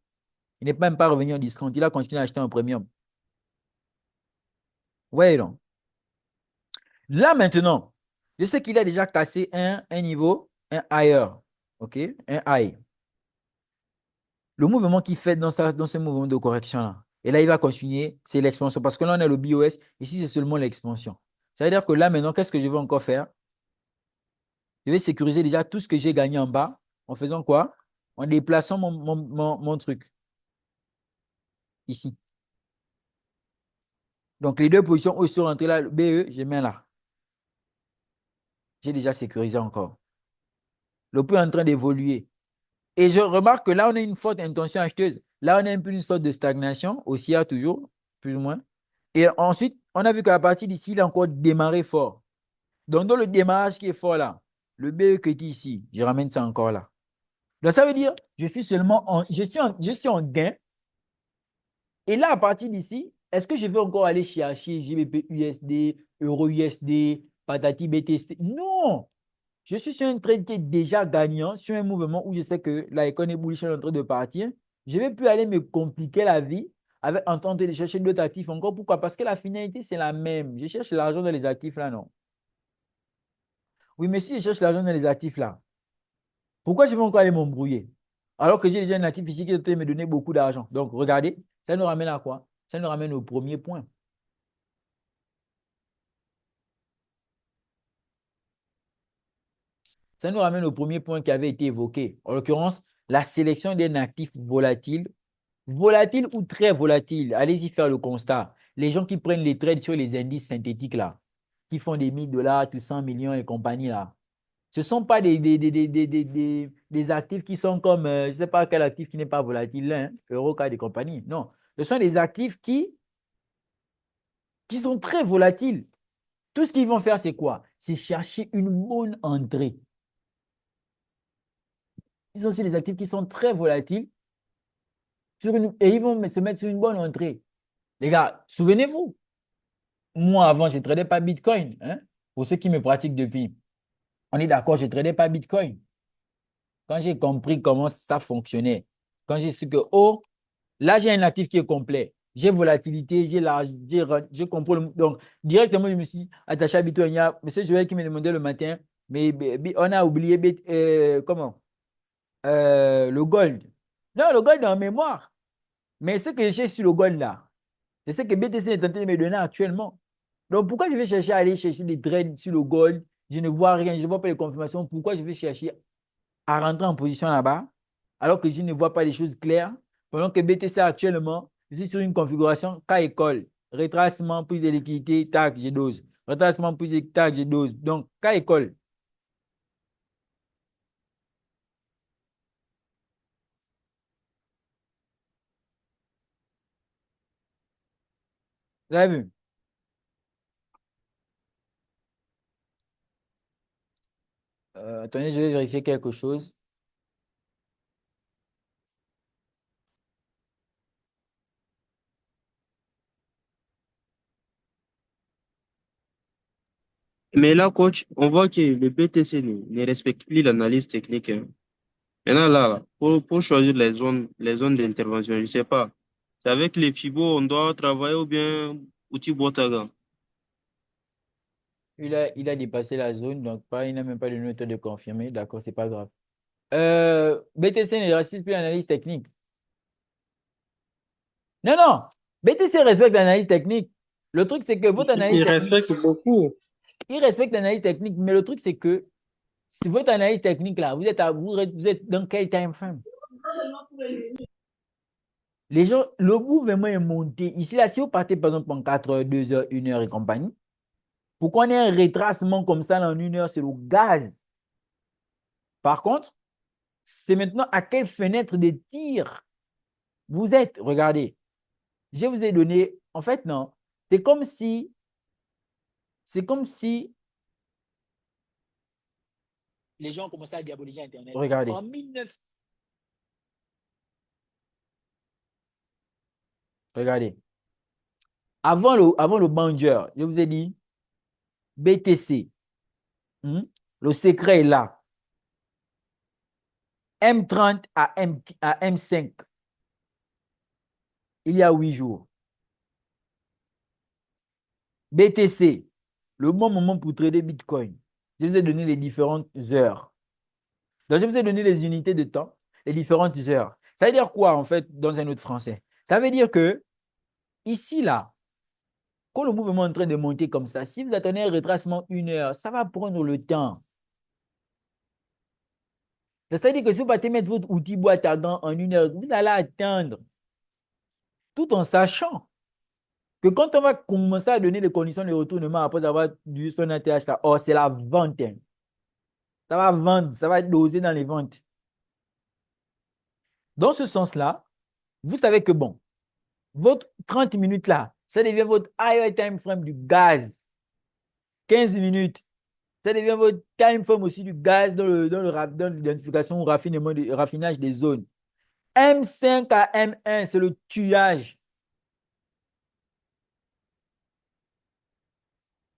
Il n'est même pas revenu en discount. Il a continué à acheter en premium. Ouais, non. Là, maintenant, je sais qu'il a déjà cassé un niveau, un higher. OK? Un high. Le mouvement qu'il fait dans ce mouvement de correction-là. Et là, il va continuer, c'est l'expansion. Parce que là, on a le BOS. Ici, c'est seulement l'expansion. Ça veut dire que là, maintenant, qu'est-ce que je vais encore faire? Je vais sécuriser déjà tout ce que j'ai gagné en bas en faisant quoi? en déplaçant mon truc ici. Donc, les deux positions où ils sont rentrés là, le BE, je mets là. J'ai déjà sécurisé encore. Le prix est en train d'évoluer. Et je remarque que là, on a une forte intention acheteuse. Là, on a un peu une sorte de stagnation, haussière toujours, plus ou moins. Et ensuite, on a vu qu'à partir d'ici, il a encore démarré fort. Donc, dans le démarrage qui est fort là, le BE qui est ici, je ramène ça encore là. Donc, ça veut dire, je suis en gain. Et là, à partir d'ici, est-ce que je vais encore aller chercher GBP USD, Euro USD, Patati BTC? Non! Je suis sur un trade qui est déjà gagnant, sur un mouvement où je sais que la économie bullish est en train de partir. Je ne vais plus aller me compliquer la vie avec en train de chercher d'autres actifs encore. Pourquoi? Parce que la finalité, c'est la même. Je cherche l'argent dans les actifs là, non. Oui, mais si je cherche l'argent dans les actifs là, pourquoi je vais encore aller m'embrouiller? Alors que j'ai déjà un actif ici qui peut me donner beaucoup d'argent. Donc, regardez, ça nous ramène à quoi? Ça nous ramène au premier point. Ça nous ramène au premier point qui avait été évoqué. En l'occurrence, la sélection d'un actif volatile. Volatile ou très volatile, allez-y faire le constat. Les gens qui prennent les trades sur les indices synthétiques là, qui font des 1000 $, tout 100 millions et compagnie là, ce ne sont pas des actifs qui sont comme, je ne sais pas quel actif qui n'est pas volatile, là, hein, Eurocard et compagnie. Non, ce sont des actifs qui sont très volatiles. Tout ce qu'ils vont faire, c'est quoi? C'est chercher une bonne entrée. Ils sont aussi des actifs qui sont très volatiles et ils vont se mettre sur une bonne entrée. Les gars, souvenez-vous, moi, avant, je ne tradais pas Bitcoin. Hein. Pour ceux qui me pratiquent depuis, on est d'accord, je ne tradais pas Bitcoin. Quand j'ai compris comment ça fonctionnait, quand j'ai su que, oh, là, j'ai un actif qui est complet. J'ai volatilité, j'ai l'argent, j'ai compris. Donc, directement, je me suis attaché à Bitcoin. Il y a M. Joël qui me demandait le matin, mais on a oublié comment? Le gold. Non, le gold est en mémoire. Mais ce que j'ai sur le gold là, c'est ce que BTC est en train de me donner actuellement. Donc, pourquoi je vais chercher à aller chercher des trades sur le gold? Je ne vois rien, je ne vois pas les confirmations. Pourquoi je vais chercher à rentrer en position là-bas alors que je ne vois pas les choses claires? Pendant que BTC actuellement, je suis sur une configuration K-école. Retracement, prise de liquidité, tac, j'ai dose. Retracement, prise de tac, j'ai dose. Donc, K-école. Vous avez vu? Attendez, je vais vérifier quelque chose. Mais là, coach, on voit que le BTC ne respecte plus l'analyse technique, hein. Maintenant, là, pour choisir les zones d'intervention, je ne sais pas. C'est avec les FIBO, on doit travailler ou bien outil Botaga. Il a dépassé la zone, donc pas, il n'a même pas de note de confirmer. D'accord, c'est pas grave. BTC ne respecte plus l'analyse technique. Non, non. BTC respecte l'analyse technique. Le truc, c'est que votre analyse Il technique, respecte beaucoup. il respecte l'analyse technique, mais le truc, c'est que si votre analyse technique, là, vous êtes dans quel time frame? Les gens, le mouvement est monté. Ici, là, si vous partez, par exemple, en 4 heures, 2 heures, 1 heure et compagnie, pour qu'on ait un retracement comme ça en 1 heure, c'est le gaz. Par contre, c'est maintenant à quelle fenêtre de tir vous êtes. Regardez, je vous ai donné, en fait, non. C'est comme si, c'est comme si les gens commençaient à diaboliser Internet. Regardez. En 1900, regardez. Avant le Banger, je vous ai dit BTC. Le secret est là. M30 à M5, il y a 8 jours. BTC, le bon moment pour trader Bitcoin. Je vous ai donné les différentes heures. Donc, je vous ai donné les unités de temps, les différentes heures. Ça veut dire quoi, en fait, dans un autre français? Ça veut dire que, ici, là, quand le mouvement est en train de monter comme ça, si vous attendez un retracement 1 heure, ça va prendre le temps. C'est-à-dire que si vous partez mettre votre outil boîte à gants en 1 heure, vous allez atteindre tout en sachant que quand on va commencer à donner les conditions de retournement après avoir dû son ATH là, oh, c'est la vente, hein. Ça va vendre, ça va être dosé dans les ventes. Dans ce sens-là, vous savez que bon, votre 30 minutes là, ça devient votre higher time frame du gaz. 15 minutes, ça devient votre time frame aussi du gaz dans l'identification ou raffinage des zones. M5 à M1, c'est le tuage.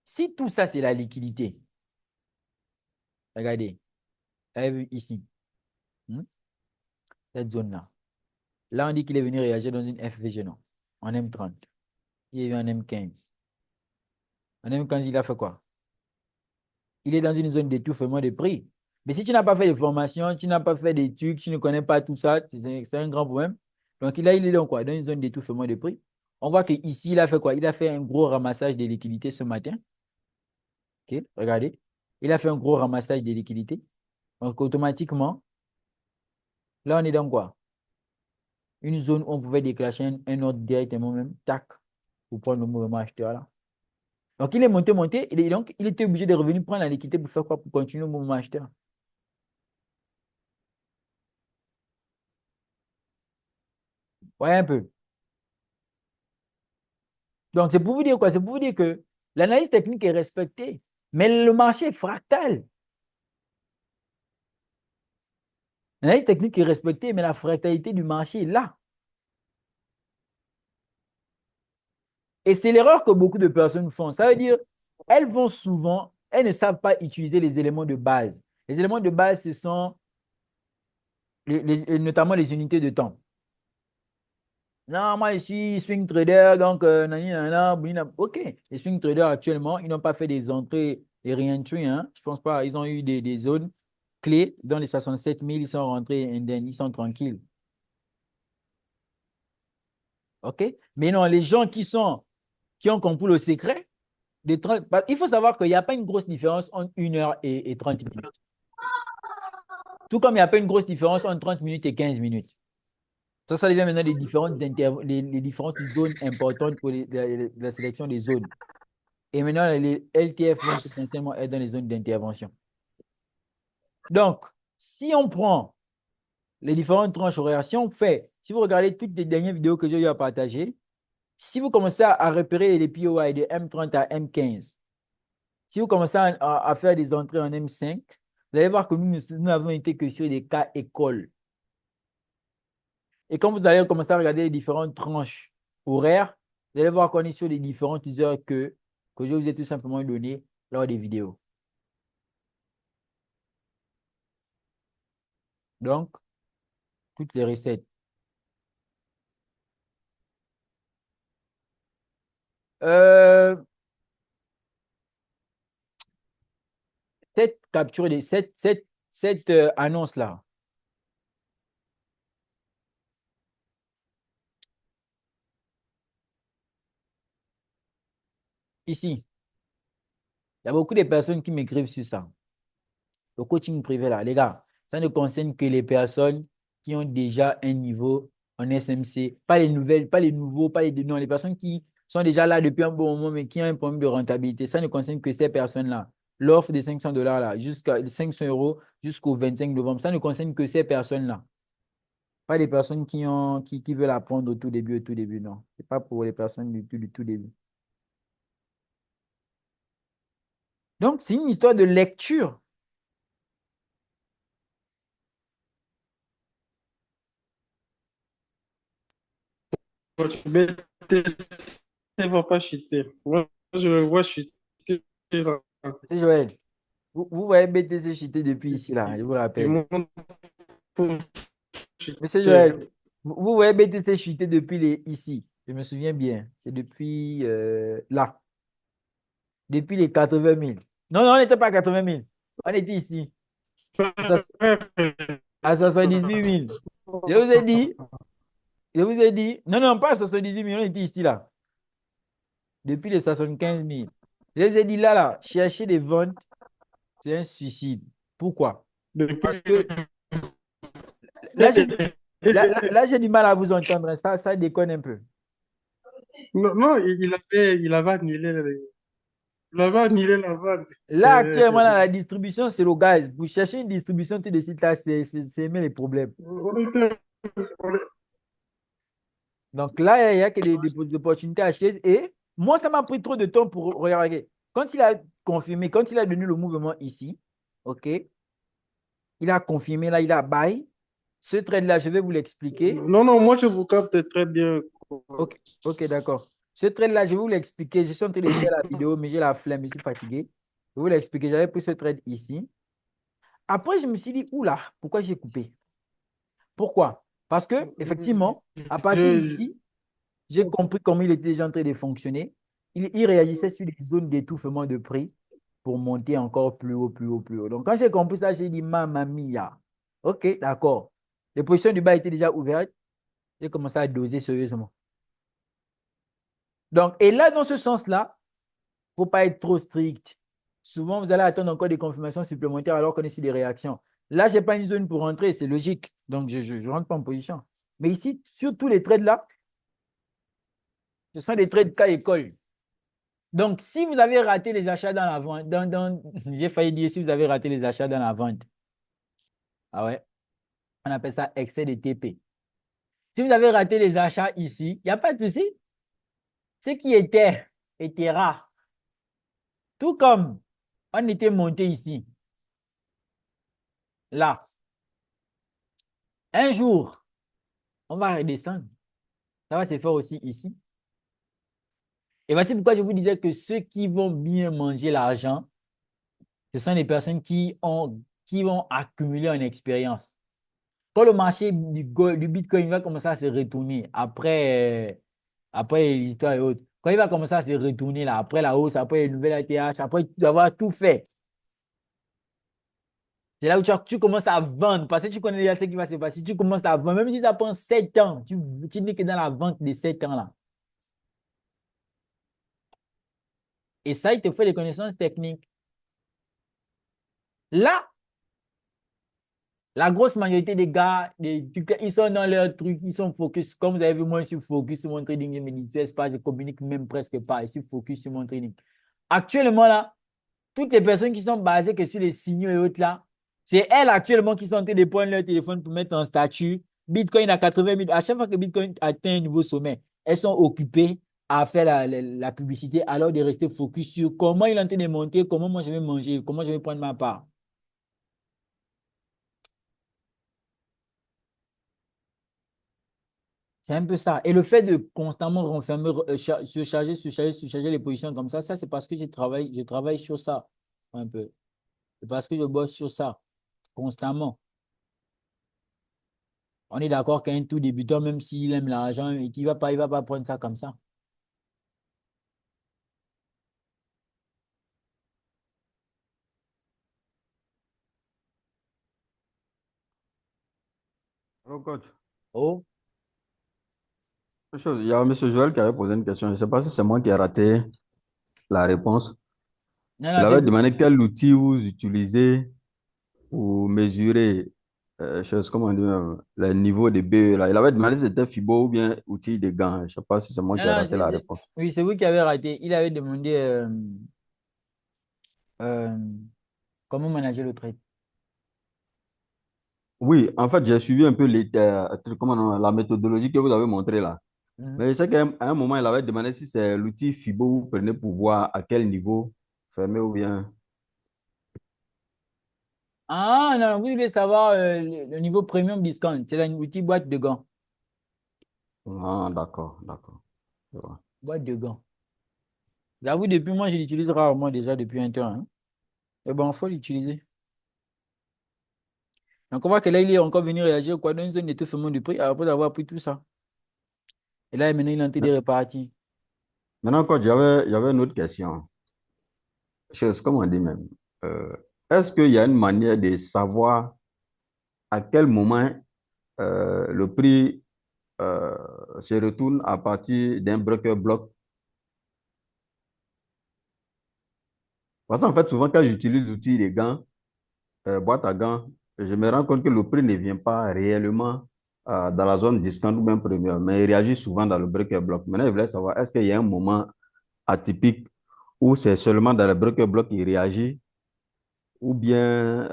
Si tout ça, c'est la liquidité, regardez, vous avez vu ici, hmm, cette zone-là. Là, on dit qu'il est venu réagir dans une FVG, non, en M30. Il est venu en M15. En M15, il a fait quoi? Il est dans une zone d'étouffement de prix. Mais si tu n'as pas fait de formation, tu n'as pas fait d'études, tu ne connais pas tout ça, c'est un grand problème. Donc là, il est dans quoi? Dans une zone d'étouffement de prix. On voit qu'ici, il a fait quoi? Il a fait un gros ramassage des liquidités ce matin. OK, regardez. Il a fait un gros ramassage des liquidités. Donc, automatiquement, là, on est dans quoi? Une zone où on pouvait déclencher un ordre directement même, tac, pour prendre le mouvement acheteur là. Donc, il est monté, monté, et donc, il était obligé de revenir prendre la liquidité pour faire quoi? Pour continuer le mouvement acheteur. Ouais, un peu. Donc, c'est pour vous dire quoi? C'est pour vous dire que l'analyse technique est respectée, mais le marché est fractal. L'analyse technique est respectée, mais la fractalité du marché est là. Et c'est l'erreur que beaucoup de personnes font. Ça veut dire, elles vont souvent, elles ne savent pas utiliser les éléments de base. Les éléments de base, ce sont notamment les unités de temps. Non, moi, je suis swing trader, donc, nani, nana, ok. Les swing traders, actuellement, ils n'ont pas fait des entrées et rien de hein. Je pense pas. Ils ont eu des zones clés dans les 67 000, ils sont rentrés, ils sont tranquilles. OK? Mais non, les gens qui ont compris le secret, il faut savoir qu'il n'y a pas une grosse différence entre 1 heure et 30 minutes. Tout comme il n'y a pas une grosse différence entre 30 minutes et 15 minutes. Ça devient maintenant les différentes zones importantes pour la sélection des zones. Et maintenant, les LTF vont potentiellement être dans les zones d'intervention. Donc, si on prend les différentes tranches horaires, si vous regardez toutes les dernières vidéos que j'ai eu à partager, si vous commencez à repérer les POI de M30 à M15, si vous commencez à faire des entrées en M5, vous allez voir que nous n'avons été que sur des cas écoles. Et quand vous allez commencer à regarder les différentes tranches horaires, vous allez voir qu'on est sur les différentes heures que je vous ai tout simplement données lors des vidéos. Donc, toutes les recettes. Euh, cette capture, cette annonce-là, ici, il y a beaucoup de personnes qui m'écrivent sur ça. Le coaching privé, là, les gars, ça ne concerne que les personnes qui ont déjà un niveau en SMC, pas les nouvelles, pas les nouveaux, pas les non, les personnes qui sont déjà là depuis un bon moment, mais qui ont un problème de rentabilité. Ça ne concerne que ces personnes-là. L'offre de 500 dollars, là, jusqu'à 500 euros jusqu'au 25 novembre, ça ne concerne que ces personnes-là. Pas les personnes qui veulent apprendre au tout début, non. C'est pas pour les personnes du tout début. Donc, c'est une histoire de lecture. Votre BTC ne va pas chuter. Moi, je le vois chuter là. C'est Joël. Vous voyez BTC chuter depuis ici, là, je vous Du rappelle. monde pour Monsieur chuter. Joël, vous voyez BTC chuter depuis ici. Je me souviens bien. C'est depuis là. Depuis les 80 000. Non, non, on n'était pas à 80 000. On était ici. À soix- à 78 000. Je vous ai dit, je vous ai dit. Non, non, pas à 78 000. On était ici, là. Depuis les 75 000. Je vous ai dit, là, chercher des ventes, c'est un suicide. Pourquoi? Parce Depuis que là, là, j'ai du mal à vous entendre, hein. Ça déconne un peu. Non, non, il avait annulé, il avait annulé la vente. Là, actuellement, dans la distribution, c'est le gaz. Vous cherchez une distribution tout de suite, là, c'est aimer les problèmes. On était- on est- Donc là, il n'y a que des opportunités à acheter. Et moi, ça m'a pris trop de temps pour regarder. Quand il a confirmé, quand il a donné le mouvement ici, OK, il a confirmé, là, il a buy. Ce trade-là, je vais vous l'expliquer. Non, non, moi je vous capte très bien. OK, OK, d'accord. Ce trade-là, je vais vous l'expliquer. Je suis en train de faire la vidéo, mais j'ai la flemme, je suis fatigué. Je vais vous l'expliquer. J'avais pris ce trade ici. Après, je me suis dit, oula, pourquoi j'ai coupé? Pourquoi? Parce que, effectivement, à partir Je, d'ici, j'ai compris comment il était déjà en train de fonctionner. Il réagissait sur les zones d'étouffement de prix pour monter encore plus haut, plus haut, plus haut. Donc, quand j'ai compris ça, j'ai dit, Mamma mia. OK, d'accord. Les positions du bas étaient déjà ouvertes. J'ai commencé à doser sérieusement. Donc, et là, dans ce sens-là, il ne faut pas être trop strict. Souvent, vous allez attendre encore des confirmations supplémentaires alors qu'on est sur des réactions. Là, je n'ai pas une zone pour rentrer, c'est logique. Donc, je ne rentre pas en position. Mais ici, sur tous les trades là, ce sont des trades cas école. Donc, si vous avez raté les achats dans la vente, j'ai failli dire si vous avez raté les achats dans la vente, ah ouais, on appelle ça excès de TP. Si vous avez raté les achats ici, il n'y a pas de souci. Ce qui était rare. Tout comme on était monté ici, là. Un jour, on va redescendre. Ça va se faire aussi ici. Et voici pourquoi je vous disais que ceux qui vont bien manger l'argent, ce sont les personnes qui vont accumuler en expérience. Quand le marché du Bitcoin va commencer à se retourner après l'histoire et autres, quand il va commencer à se retourner là, après la hausse, après les nouvelles ATH, après avoir tout fait, c'est là où tu commences à vendre parce que tu connais déjà ce qui va se passer. Tu commences à vendre, même si ça prend 7 ans, tu n'es que dans la vente de 7 ans là. Et ça, il te fait des connaissances techniques. Là, la grosse majorité des gars, ils sont dans leur truc, ils sont focus. Comme vous avez vu, moi, je suis focus sur mon trading, je ne me disperse pas, je communique même presque pas, je suis focus sur mon trading. Actuellement, là, toutes les personnes qui sont basées que sur les signaux et autres, là, c'est elles actuellement qui sont en train de prendre leur téléphone pour mettre en statut. Bitcoin à 80 000. À chaque fois que Bitcoin atteint un nouveau sommet, elles sont occupées à faire la publicité alors de rester focus sur comment il est en train de monter, comment moi je vais manger, comment je vais prendre ma part. C'est un peu ça. Et le fait de constamment renfermer, surcharger les positions comme ça c'est parce que je travaille sur ça un peu. C'est parce que je bosse sur ça constamment. On est d'accord qu'un tout débutant, même s'il aime l'argent, il va pas prendre ça comme ça. Alors, coach, Oh, il y a M. Joël qui avait posé une question. Je ne sais pas si c'est moi qui ai raté la réponse. non, Il non, c'est avait vous. demandé quel outil vous utilisez pour mesurer, comment on dit, le niveau de BE là. Il avait demandé si c'était FIBO ou bien outil de gants. Je ne sais pas si c'est moi Non, qui ai non, raté la réponse. oui, c'est vous qui avez raté. Il avait demandé euh, comment manager le trade. Oui, en fait, j'ai suivi un peu la méthodologie que vous avez montrée là. Mhm. Mais je sais qu'à un moment, il avait demandé si c'est l'outil FIBO que vous prenez pour voir à quel niveau fermé ou bien. Ah, non, vous voulez savoir le niveau premium discount. C'est une outil boîte de gants. Ah, d'accord, d'accord. Je vois. Boîte de gants. J'avoue, depuis moi, je l'utilise rarement déjà depuis un temps, hein. Mais bon, il faut l'utiliser. Donc, on voit que là, il est encore venu réagir quoi, dans une zone d'étouffement du prix après avoir pris tout ça. Et là, maintenant, il est en train de repartir. Maintenant, coach, j'avais une autre question. Comme on dit même. Euh, Est-ce qu'il y a une manière de savoir à quel moment le prix euh, se retourne à partir d'un broker bloc? Parce qu'en fait, souvent, quand j'utilise l'outil des gants, boîte à gants, je me rends compte que le prix ne vient pas réellement dans la zone discount ou même premium, mais il réagit souvent dans le breaker block. Maintenant, je voulais savoir, est-ce qu'il y a un moment atypique où c'est seulement dans le breaker block qu'il réagit ou bien,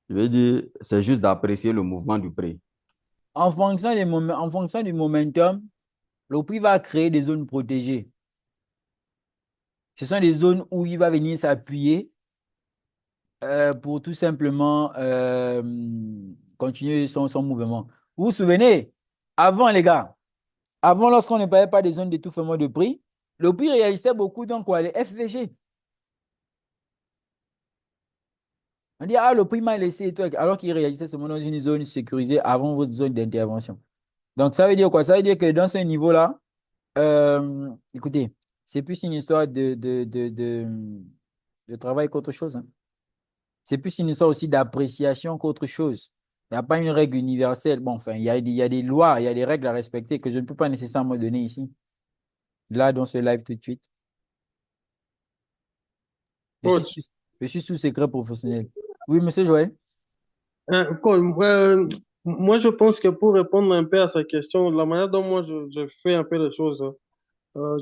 je veux dire, c'est juste d'apprécier le mouvement du prix? En fonction du momentum, le prix va créer des zones protégées. Ce sont des zones où il va venir s'appuyer pour tout simplement continuer son mouvement. Vous vous souvenez, avant les gars, avant lorsqu'on ne parlait pas des zones d'étouffement de prix, le prix réagissait beaucoup dans quoi? Les FVG. On dit, ah, le prix m'a laissé et tout, alors qu'il réagissait seulement dans une zone sécurisée avant votre zone d'intervention. Donc, ça veut dire quoi? Ça veut dire que dans ce niveau-là, écoutez, c'est plus une histoire de travail qu'autre chose, hein. C'est plus une histoire aussi d'appréciation qu'autre chose. Il n'y a pas une règle universelle. Bon, enfin, il y a des lois, il y a des règles à respecter que je ne peux pas nécessairement donner ici, là, dans ce live tout de suite. Je suis, Coach, je suis sous secret professionnel. Oui, monsieur Joël? coach, moi, je pense que pour répondre un peu à sa question, la manière dont moi je fais un peu les choses,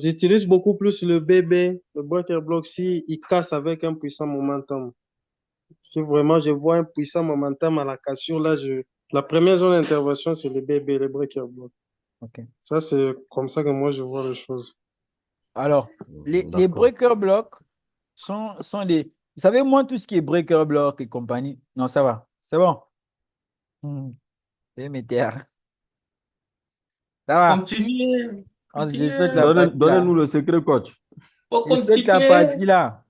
j'utilise beaucoup plus le BB, le breaker block, si il casse avec un puissant momentum. Si vraiment je vois un puissant momentum à la cassure, là, la première zone d'intervention, c'est le BB, le breaker block. OK. Ça, c'est comme ça que moi, je vois les choses. Alors, les D'accord. breaker blocks sont des. Vous savez, moi, tout ce qui est breaker block et compagnie, non, ça va. C'est bon. C'est mes terres. Ça va. Continuez, Je saute la continuez, partie là. Donnez-nous le secret, coach. faut Je saute la continuer. partie là.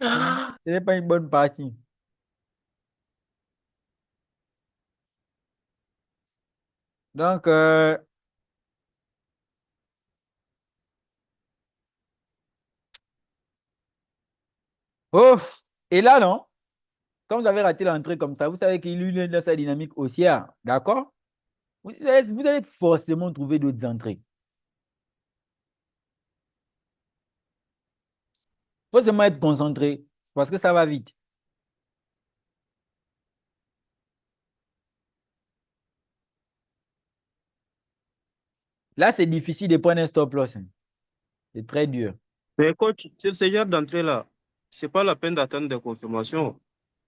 Ah, Ce n'est pas une bonne partie. Donc, oh, et là, non? Quand vous avez raté l'entrée comme ça, vous savez qu'il est dans sa dynamique haussière. D'accord? Vous allez forcément trouver d'autres entrées. Il faut seulement être concentré parce que ça va vite. Là, c'est difficile de prendre un stop loss, hein. C'est très dur. Mais coach, sur ce genre d'entrée-là, c'est pas la peine d'attendre des confirmations. Ou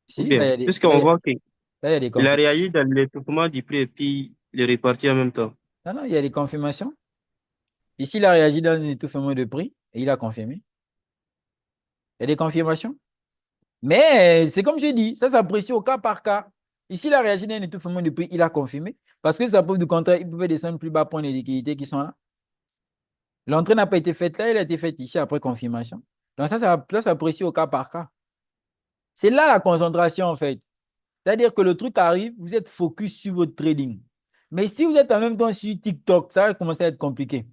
Si, bien, puisqu'on voit qu'il là, il y a des a confirmations. réagi dans l'étouffement du prix et puis il est reparti en même temps. Non, non, il y a des confirmations. Ici, il a réagi dans un étouffement de prix et il a confirmé. Il y a des confirmations. Mais c'est comme j'ai dit, ça s'apprécie au cas par cas. Ici, il a réagi dans un étouffement de prix, il a confirmé. Parce que ça prouve du contraire, il pouvait descendre plus bas pour les liquidités qui sont là. L'entrée n'a pas été faite là, elle a été faite ici après confirmation. Donc ça s'apprécie au cas par cas. C'est là la concentration en fait. C'est-à-dire que le truc arrive, vous êtes focus sur votre trading. Mais si vous êtes en même temps sur TikTok, ça va commencer à être compliqué.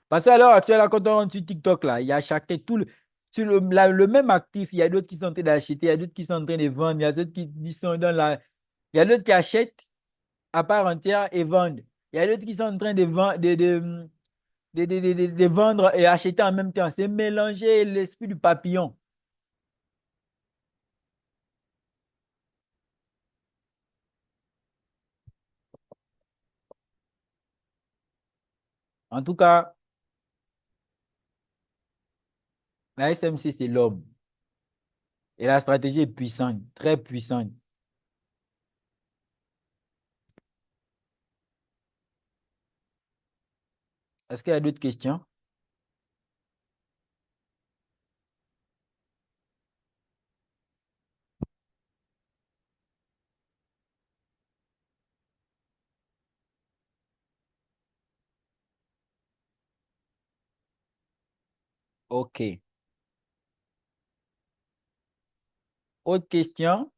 Parce qu'à l'heure actuelle, là, quand on rentre sur TikTok, là, il y a chacun, sur le même actif, il y a d'autres qui sont en train d'acheter, il y a d'autres qui sont en train de vendre, il y a d'autres qui sont dans la. Il y a d'autres qui achètent à part entière et vendent. Il y a d'autres qui sont en train de, de vendre et acheter en même temps. C'est mélanger l'esprit du papillon. En tout cas, la SMC, c'est l'homme. Et la stratégie est puissante, très puissante. Est-ce qu'il y a d'autres questions? OK. Autre question?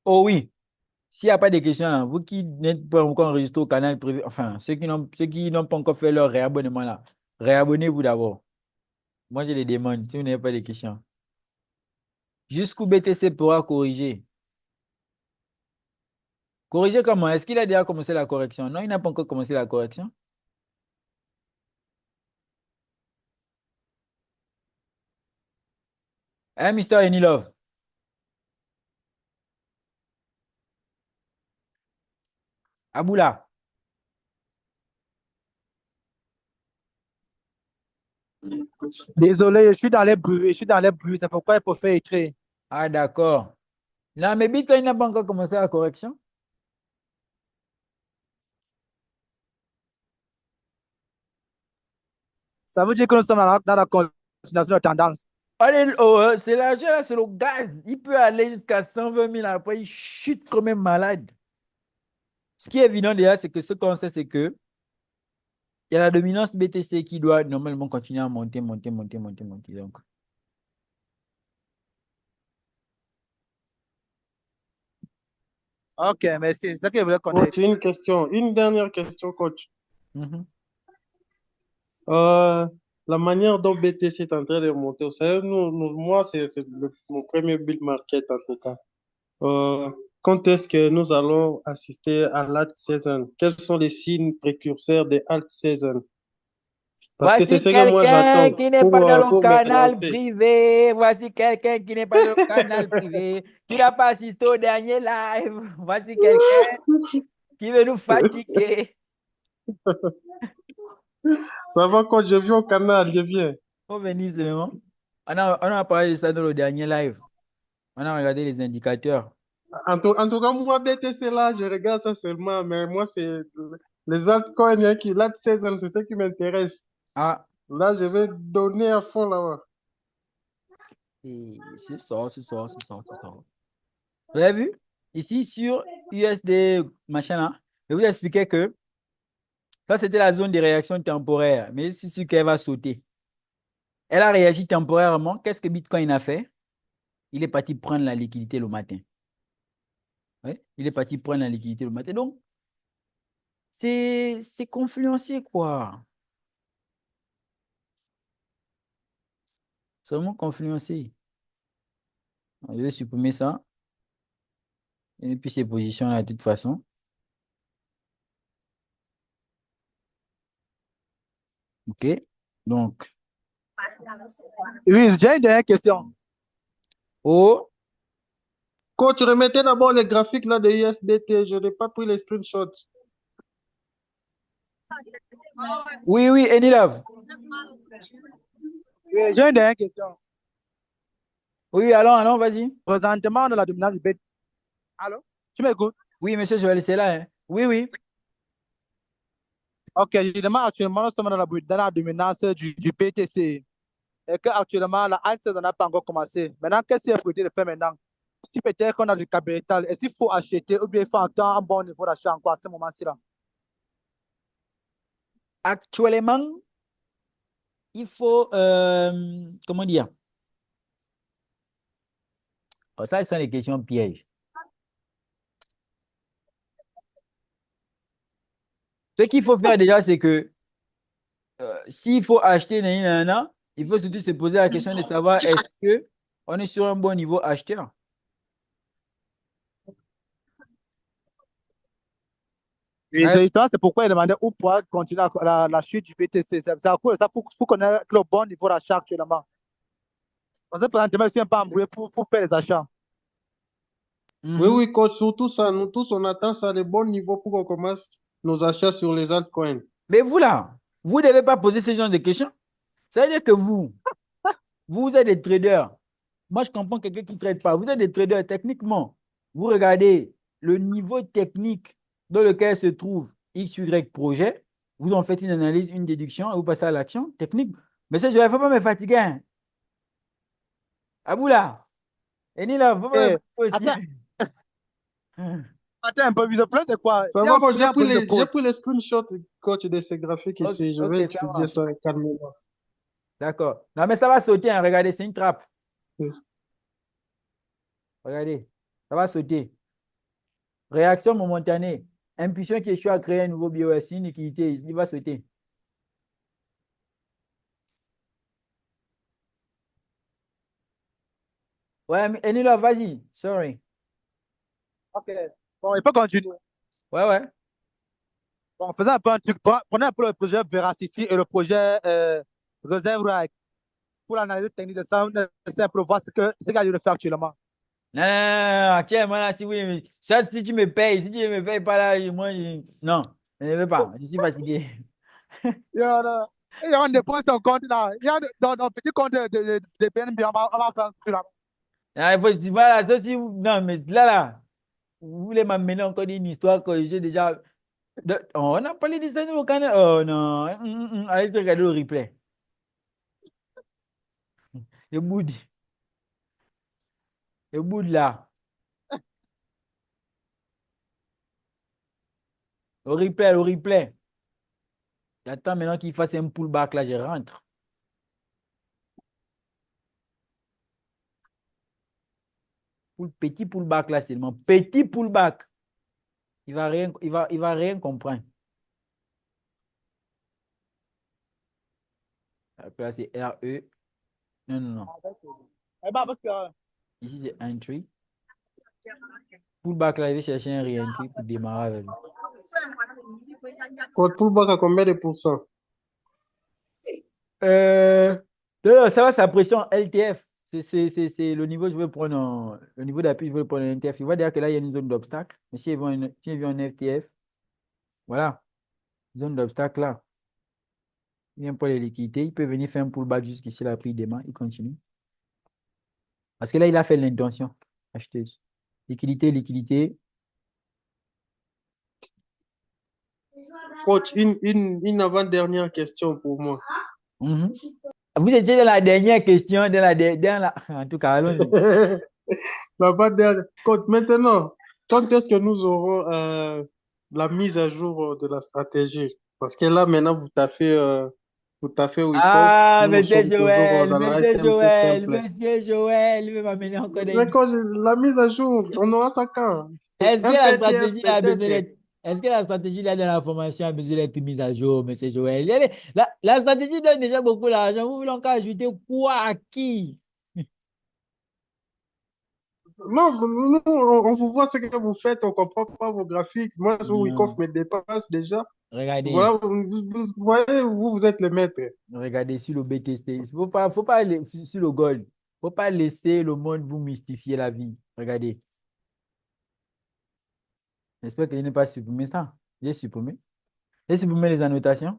Oh oui. S'il n'y a pas de questions, là, vous qui n'êtes pas encore enregistré au canal privé, enfin, ceux qui n'ont pas encore fait leur réabonnement là, réabonnez-vous d'abord. Moi, je les demande si vous n'avez pas de questions. Jusqu'où BTC pourra corriger? Corriger comment? Est-ce qu'il a déjà commencé la correction? Non, il n'a pas encore commencé la correction. Hein, Mister Enilov? Aboula. Désolé, je suis dans les bruits, c'est pourquoi il faut faire écrire. Ah, d'accord. Non, mais Bitcoin n'a pas encore commencé la correction. Ça veut dire que nous sommes dans la continuation de tendance. Allez, oh, c'est l'argent, là, c'est le gaz. Il peut aller jusqu'à 120 000, après il chute comme un malade. Ce qui est évident déjà, c'est que ce qu'on sait, c'est que il y a la dominance BTC qui doit normalement continuer à monter, monter, monter, monter, monter. Donc, Ok, merci. C'est ça que je voulais Coach, connaître. une dernière question, coach. mhm. Euh, la manière dont BTC est en train de monter, vous savez, moi, c'est mon premier bull market en tout cas. Euh, quand est-ce que nous allons assister à l'alt season? Quels sont les signes précurseurs des alt season? Parce que c'est Voici ce que moi quelqu'un j'attends qui n'est pas dans le pour me canal lancer. privé. Voici quelqu'un qui n'est pas dans le canal privé, qui n'a pas assisté au dernier live. Voici quelqu'un qui veut nous fatiguer. Ça va, coach, je viens au canal, je viens. Faut venir seulement. On a parlé de ça dans le dernier live. On a regardé les indicateurs. En tout cas, moi, BTC là, je regarde ça seulement, mais moi, c'est les altcoins, hein, l'alt season, c'est ce qui m'intéresse. Ah, Là, je vais donner à fond là-bas. c'est ça, c'est ça, c'est ça, c'est ça. Vous avez vu? Ici, sur USD, machin là, je vous expliquais que ça, c'était la zone de réaction temporaire. Mais je suis sûr qu'elle va sauter. Elle a réagi temporairement. Qu'est-ce que Bitcoin a fait? Il est parti prendre la liquidité le matin. Ouais, il est parti prendre la liquidité le matin. Donc, c'est confluencé, quoi. C'est vraiment confluencé. Je vais supprimer ça. Et puis ces positions-là, de toute façon. OK. Donc, Oui, j'ai une dernière question. oh, Coach, remettez d'abord les graphiques là de USDT. Je n'ai pas pris les screenshots. oui, oui, Enilove. Oui, j'ai une dernière question. Oui, allons, allons, vas-y. Présentement, on a la dominance du BTC. Allô? Tu m'écoutes? Oui, monsieur, je vais laisser là, hein. Oui, oui. Ok, je demande actuellement, nous sommes dans la dominance du BTC. Et qu'actuellement, la halte n'a pas encore commencé. Maintenant, qu'est-ce qu'il faut de faire maintenant? Si peut-être qu'on a du capital, est-ce qu'il faut acheter ou bien il faut attendre un bon niveau d'achat encore à ce moment-ci là? Actuellement, il faut, comment dire? Oh, ça, ce sont les questions pièges. Ce qu'il faut faire déjà, c'est que s'il faut acheter, il faut surtout se poser la question de savoir est-ce que on est sur un bon niveau acheteur. Oui, Hein? c'est pourquoi il demandait où pouvoir continuer la chute du BTC. C'est à cause de ça pour connaître le bon niveau d'achat actuellement. Parce que présentement, je suis un peu embrouillé pour faire les achats. Oui, Mhm. oui, coach, surtout ça. Nous tous, on attend ça de bon niveau pour qu'on commence nos achats sur les altcoins. Mais vous là, vous ne devez pas poser ce genre de questions. Ça veut dire que vous êtes des traders. Moi, je comprends quelqu'un qui ne trade pas. Vous êtes des traders techniquement. Vous regardez le niveau technique dans lequel se trouve X, Y projet. Vous en faites une analyse, une déduction et vous passez à l'action technique. Mais ça, je ne vais pas me fatiguer, hein. Aboula, et ni là, il ne faut pas me Eh, fatiguer attends, aussi. attends un peu, Visa Plus, c'est quoi? Ça Il y va, a, coach, il y a un police j'ai code. pris les screenshots, coach, de ces graphiques Ok, ici. Je ok, vais ça étudier marche. ça calmement. D'accord. Non, mais ça va sauter, hein. Regardez, c'est une trappe. Regardez, ça va sauter. Réaction momentanée. Impulsion qui échoue à créer un nouveau BOS, une liquidité, il va sauter. Ouais, mais Enila, vas-y. Sorry. Ok. Bon, il peut continuer. Ouais, ouais. Bon, faisons un peu un truc. Prenez un peu le projet Veracity et le projet Reserve Right. pour l'analyse technique de ça, pour voir ce qu'il a de faire actuellement. Non, non, non, non, actuellement, là, si vous aimez, ça, si tu me payes, si tu ne me payes pas là, moi, non, je ne veux pas, je suis fatigué. Il y a, on dépose ton compte là. Il y a dans petit compte de PNB, on va faire tout là. Ah, il faut, voilà, ça, si non, mais là, vous voulez m'amener encore une histoire que j'ai déjà. Oh, on a parlé de ça au Canada. Oh non, allez regarder le replay. Le bout, le bout de là. Le replay, le replay. J'attends maintenant qu'il fasse un pullback là, je rentre. Petit pullback là seulement. Petit pullback. Il va rien comprendre. Là, c'est RE. Non, non, non. Eh ben, parce que, Ici, c'est entry. Pullback là, il va chercher un re-entry pour démarrer avec lui. Code pullback à combien de pourcents? Non, ça va, c'est la pression LTF. C'est le niveau, je veux prendre le niveau d'appui, je veux prendre un NTF. Il va dire que là, il y a une zone d'obstacle. Mais si il veut un FTF, voilà, zone d'obstacle là. Il vient pour les liquidités. Il peut venir faire un pullback jusqu'ici, là, puis il démarre, il continue. Parce que là, il a fait l'intention. Acheteuse. Liquidité, liquidité. Coach, une avant-dernière question pour moi. Mhm. Vous étiez dans la dernière question, en tout cas, allons-y. L'avant-dernière. Coach, maintenant, quand est-ce que nous aurons la mise à jour de la stratégie? Parce que là, maintenant, vous taffez Wyckoff. Ah, Nous sommes toujours dans la SMP simple. Monsieur Joël, il veut m'amener encore des. Mais coach, la mise à jour, on aura ça quand? Est-ce que Un la PTF stratégie a besoin peut-être. d'être. Est-ce que la stratégie là, de la formation a besoin d'être mise à jour, monsieur Joël? La stratégie donne déjà beaucoup d'argent. Vous voulez encore ajouter quoi à qui? Non, nous, on vous voit ce que vous faites, on comprend pas vos graphiques. Moi, sur Wyckoff Non. me dépasse déjà. Regardez, Voilà, vous voyez, vous êtes le maître. regardez sur le BTC. Faut pas aller sur le gold. Faut pas laisser le monde vous mystifier la vie. Regardez. J'espère que je n'ai pas supprimé ça. J'ai supprimé. J'ai supprimé les annotations.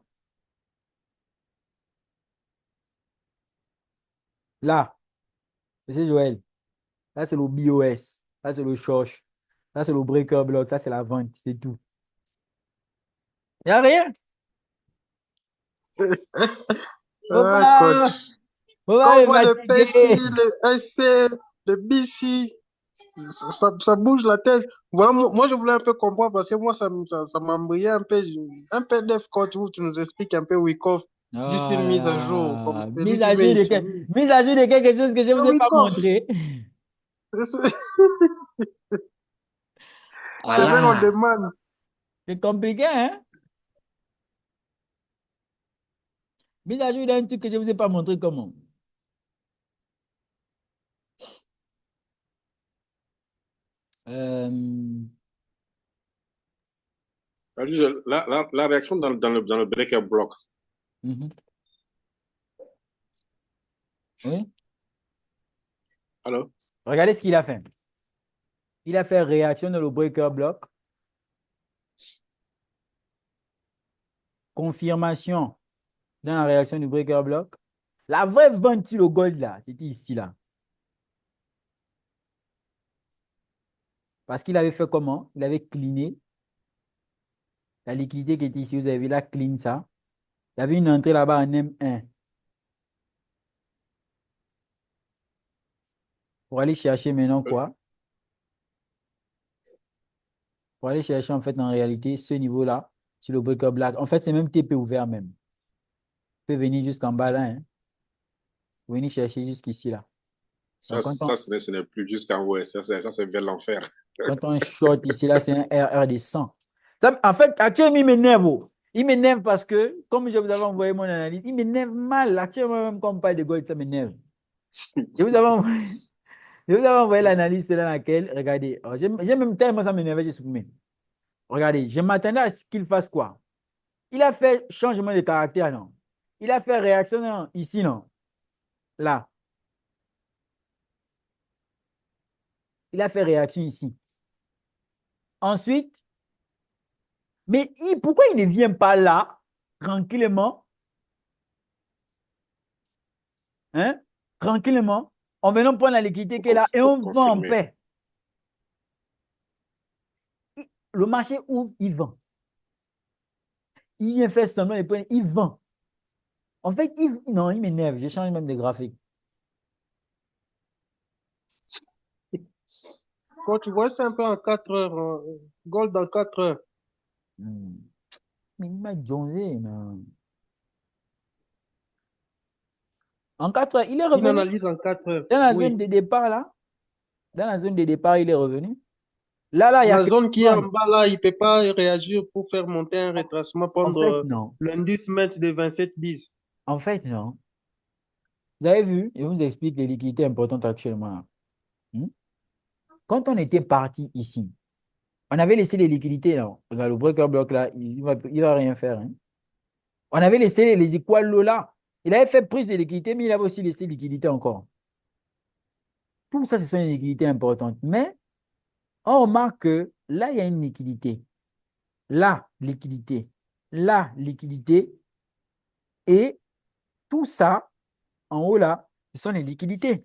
Là, monsieur Joël, là c'est le BOS. Là c'est le short. Là c'est le breaker block. Ça c'est la vente. C'est tout. Il n'y a rien. Faut Ah, pas, coach. faut Quand pas on me voit le PSI, fatiguer. le SC, le BC, ça bouge la tête. Voilà, moi, je voulais un peu comprendre parce que moi, ça m'embrayait un peu. Un PDF, coach, où tu nous expliques un peu Wyckoff. Oh Juste une mise à jour, comme là, celui tu veux utiliser. mise à jour de quelque chose que je ne vous ai pas Wyckoff, montré. c'est c'est ça qu'on Voilà. demande. C'est compliqué, hein? Mise à jour d'un truc que je ne vous ai pas montré comment. Euh, La réaction dans le breaker block. mhm. Oui. Alors, Regardez ce qu'il a fait. Il a fait réaction dans le breaker block. Confirmation dans la réaction du breaker block. La vraie vente sur le gold, là, c'était ici, là. Parce qu'il avait fait comment? Il avait cleané la liquidité qui était ici. Vous avez vu, là, clean ça. Il y avait une entrée là-bas en M1. Pour aller chercher maintenant quoi? Pour aller chercher en fait en réalité ce niveau-là sur le breaker black. En fait, c'est même TP ouvert même. Vous pouvez venir jusqu'en bas là. Hein. Vous venez chercher jusqu'ici là. ça, Donc, ça ce n'est plus jusqu'en haut. Ça, c'est vers l'enfer. quand on short ici là, c'est un RR de 100. Ça, en fait, actuellement, il m'énerve. Oh. Il m'énerve parce que, comme je vous avais envoyé mon analyse, il m'énerve mal. Actuellement, même quand on parle de gold, ça m'énerve. Je vous avais envoyé, je vous avais envoyé l'analyse dans laquelle, regardez, oh, j'ai même tellement ça m'énervait, j'ai supprimé. Regardez, je m'attendais à ce qu'il fasse quoi? Il a fait changement de caractère, non? Il a fait réaction, non? Ici, non? là. Il a fait réaction ici. Ensuite, mais pourquoi il ne vient pas là, tranquillement, hein, tranquillement, en venant prendre la liquidité qui est là et Pour on vend en confirmer. paix. Le marché ouvre, il vend. Il vient faire semblant, il vend. En fait, non, il m'énerve. Je change même de graphique. Quand tu vois, c'est un peu en 4 heures. Gold en 4 heures. Mais il m'a jonzé, man. En 4 heures, il est Une revenu analyse en 4 heures. dans la Oui. zone de départ, là. Dans la zone de départ, il est revenu. Là, il y a La que zone qui est en vendre. bas là, il ne peut pas réagir pour faire monter un retracement, En prendre fait, non. l'indice MET de 27,10. En fait, non. Vous avez vu, je vous explique les liquidités importantes actuellement. Hmm? Quand on était parti ici, on avait laissé les liquidités, là. Regarde, le breaker block là, il va rien faire, hein. On avait laissé les equal low là. Il avait fait prise de liquidité, mais il avait aussi laissé liquidité encore. Tout ça, ce sont des liquidités importantes. Mais on remarque que là, il y a une liquidité. Là, liquidité. Là, liquidité. Et tout ça, en haut là, ce sont les liquidités.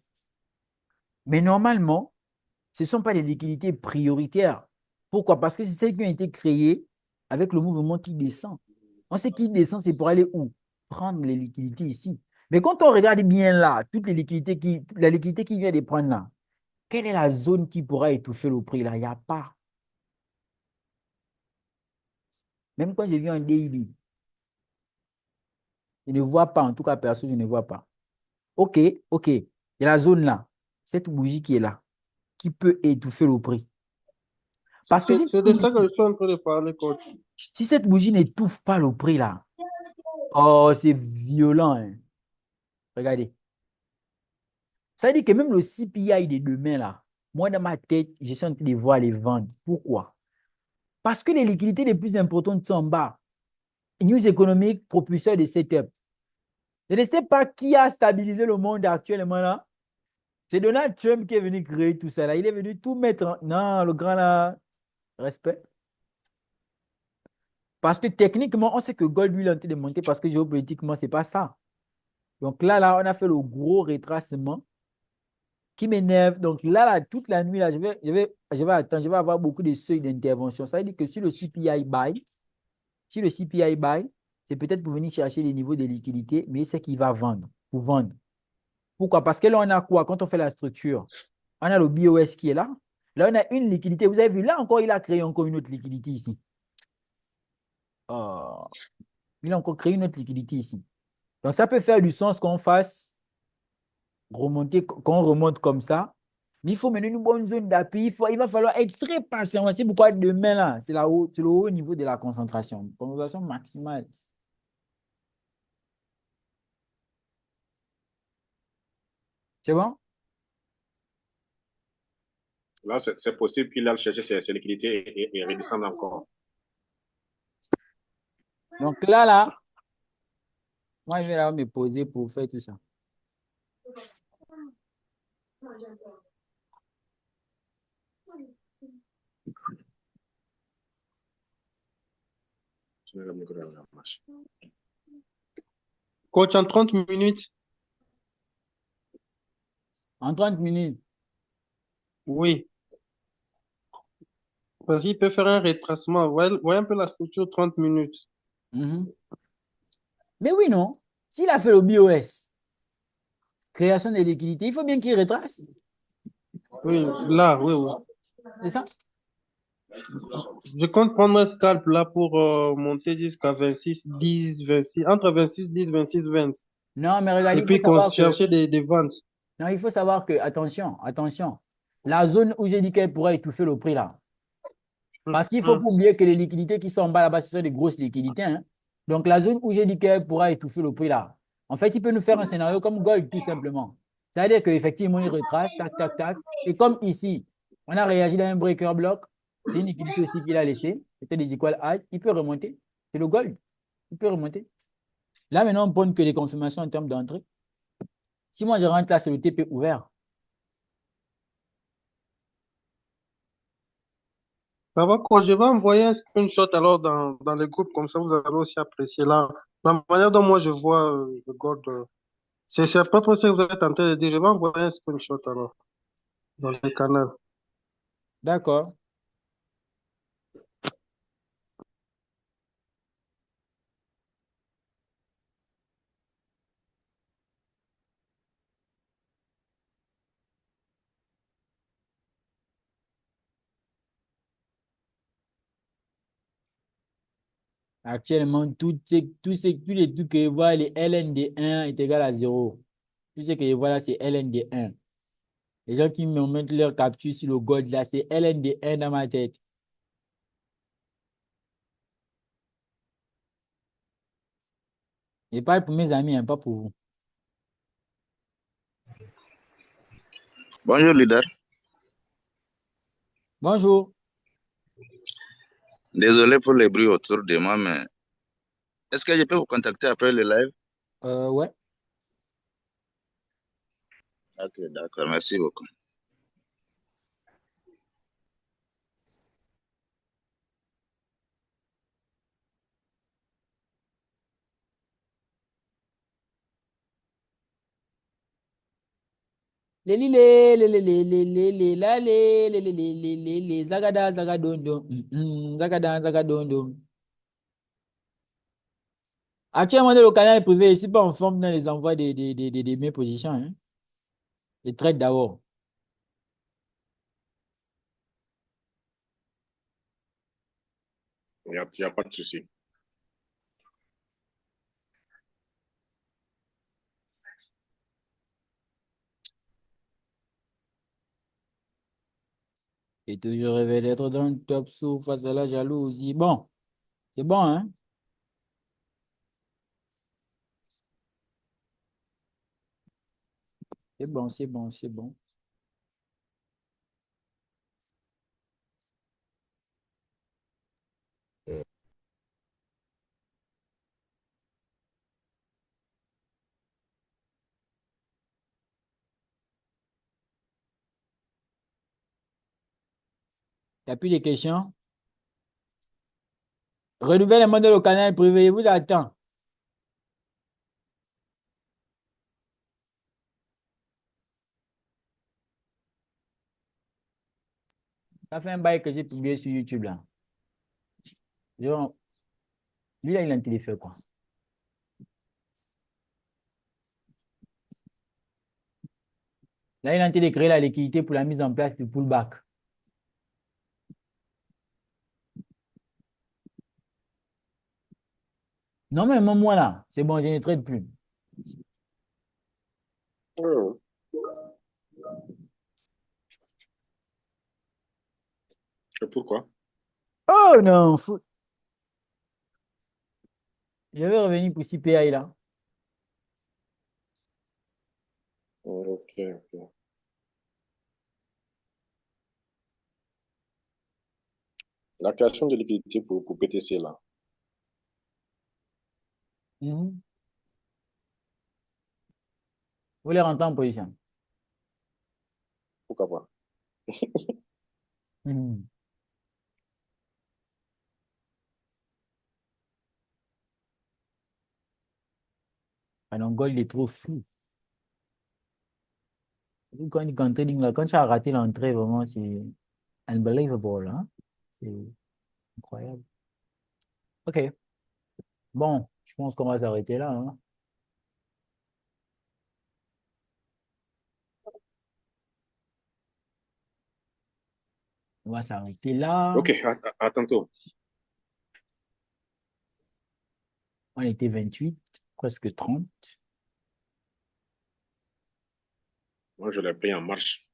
Mais normalement, ce ne sont pas les liquidités prioritaires. Pourquoi? Parce que c'est celles qui ont été créées avec le mouvement qui descend. On sait qu'il descend, c'est pour aller où? Prendre les liquidités ici. Mais quand on regarde bien là, toutes les liquidités la liquidité qui vient de prendre là, quelle est la zone qui pourra étouffer le prix là? Il n'y a pas. Même quand j'ai vu un daily, je ne vois pas, en tout cas perso, je ne vois pas. Ok, ok, il y a la zone là, cette bougie qui est là, qui peut étouffer le prix. Parce que C'est de ça que je suis en train de parler, coach. si cette bougie n'étouffe pas le prix là, oh, c'est violent, hein. Regardez. Ça veut dire que même le CPI de demain là, moi dans ma tête, je suis en train de voir les vendre. Pourquoi? Parce que les liquidités les plus importantes sont en bas. News économique, propulseur de setup. Je ne sais pas qui a stabilisé le monde actuellement là. C'est Donald Trump qui est venu créer tout ça là. Il est venu tout mettre en... Non, le grand là, respect. Parce que techniquement, on sait que Gold, lui, il est en train de monter parce que géopolitiquement, ce n'est pas ça. Donc là, on a fait le gros retracement qui m'énerve. Donc là, toute la nuit, là, je vais attendre, je vais avoir beaucoup de seuils d'intervention. Ça veut dire que si le CPI buy, si le CPI buy, c'est peut-être pour venir chercher les niveaux de liquidité, mais c'est qu'il va vendre, pour vendre. Pourquoi? Parce que là, on a quoi? Quand on fait la structure, on a le BOS qui est là. Là, on a une liquidité. Vous avez vu, là encore, il a créé encore une autre liquidité ici. Oh, il a encore créé une autre liquidité ici. Donc, ça peut faire du sens qu'on fasse remonter, qu'on remonte comme ça. Mais il faut mener une bonne zone d'appui. Il va falloir être très patient. C'est pourquoi demain, là, c'est le haut niveau de la concentration. Concentration maximale. C'est bon? Là, c'est possible qu'il aille chercher ses liquidités et redescendre encore. Donc là, moi, je vais là me poser pour faire tout ça. Coach, en 30 minutes. En 30 minutes. Oui. Parce qu'il peut faire un retracement. Voyez un peu la structure 30 minutes. Mais oui, non. S'il a fait le BOS, création de liquidités, il faut bien qu'il retrace. Oui, là, oui, oui. C'est ça? Je compte prendre un scalp là pour monter jusqu'à 26, 10, 26, entre 26, 10, 26, 20. Non, mais regardez, Et il faut puis savoir que... chercher des ventes. Non, il faut savoir que, attention, la zone où j'ai dit qu'elle pourrait étouffer le prix là. Parce qu'il ne faut pas oublier que les liquidités qui sont en bas là-bas, ce sont des grosses liquidités, hein. Donc, la zone où j'ai dit qu'elle pourra étouffer le prix là, en fait, il peut nous faire un scénario comme Gold, tout simplement. C'est-à-dire qu'effectivement, il retrace, tac, tac, tac. Et comme ici, on a réagi dans un breaker block, c'est une liquidité aussi qu'il a laissé, c'était des equal height, il peut remonter. C'est le Gold, il peut remonter. Là, maintenant, on ne prend que des confirmations en termes d'entrée. Si moi je rentre là, c'est le TP ouvert. Ça va, quoi. Je vais envoyer un screenshot alors dans les groupes, comme ça vous allez aussi apprécier la manière dont moi je vois le God. C'est à peu près ce que vous êtes en train de dire. Je vais envoyer un screenshot alors dans le canal. D'accord. Actuellement, tous les trucs que je vois, les LND1 est égal à 0. Tout ce que je vois là, c'est LND1. Les gens qui me mettent leur capture sur le God là, c'est LND1 dans ma tête. Je parle pour mes amis, hein, pas pour vous. Bonjour, leader. Bonjour. Désolé pour les bruits autour de moi, mais est-ce que je peux vous contacter après le live? Ouais. Ok, d'accord, merci beaucoup. Zagada, zagadondo, zagada, zagadondo. Actuellement, dans le canal privé, je ne suis pas en forme dans les envois de mes positions. Hein. Je traite d'abord. Il n'y a pas de souci. Et toujours rêvé d'être dans le top sous face à la jalousie. Bon, c'est bon, hein? C'est bon, c'est bon, c'est bon. Il n'y a plus de questions? Renouvelle le mode au canal privé, je vous attends. Ça fait un bail que j'ai publié sur YouTube là. Genre, lui là, il a un téléphone quoi. Là, il a tenté de créer la liquidité pour la mise en place du pullback. Non, mais même moi là, c'est bon, je ne traite plus. Oh. Et pourquoi? Oh non, je vais revenir pour CPI là. Ok, ok. La création de liquidité pour PTC, là. Mhm. Vous voulez rentrer en position. Pourquoi pas? Mhm. Alors, Gold il est trop fou. Quand il est en trading là, quand tu as raté l'entrée, vraiment, c'est unbelievable. Hein? C'est incroyable. OK. Bon, je pense qu'on va s'arrêter là. Hein. On va s'arrêter là. Ok, à tantôt. On était 28, presque 30. Moi, je l'ai pris en marche.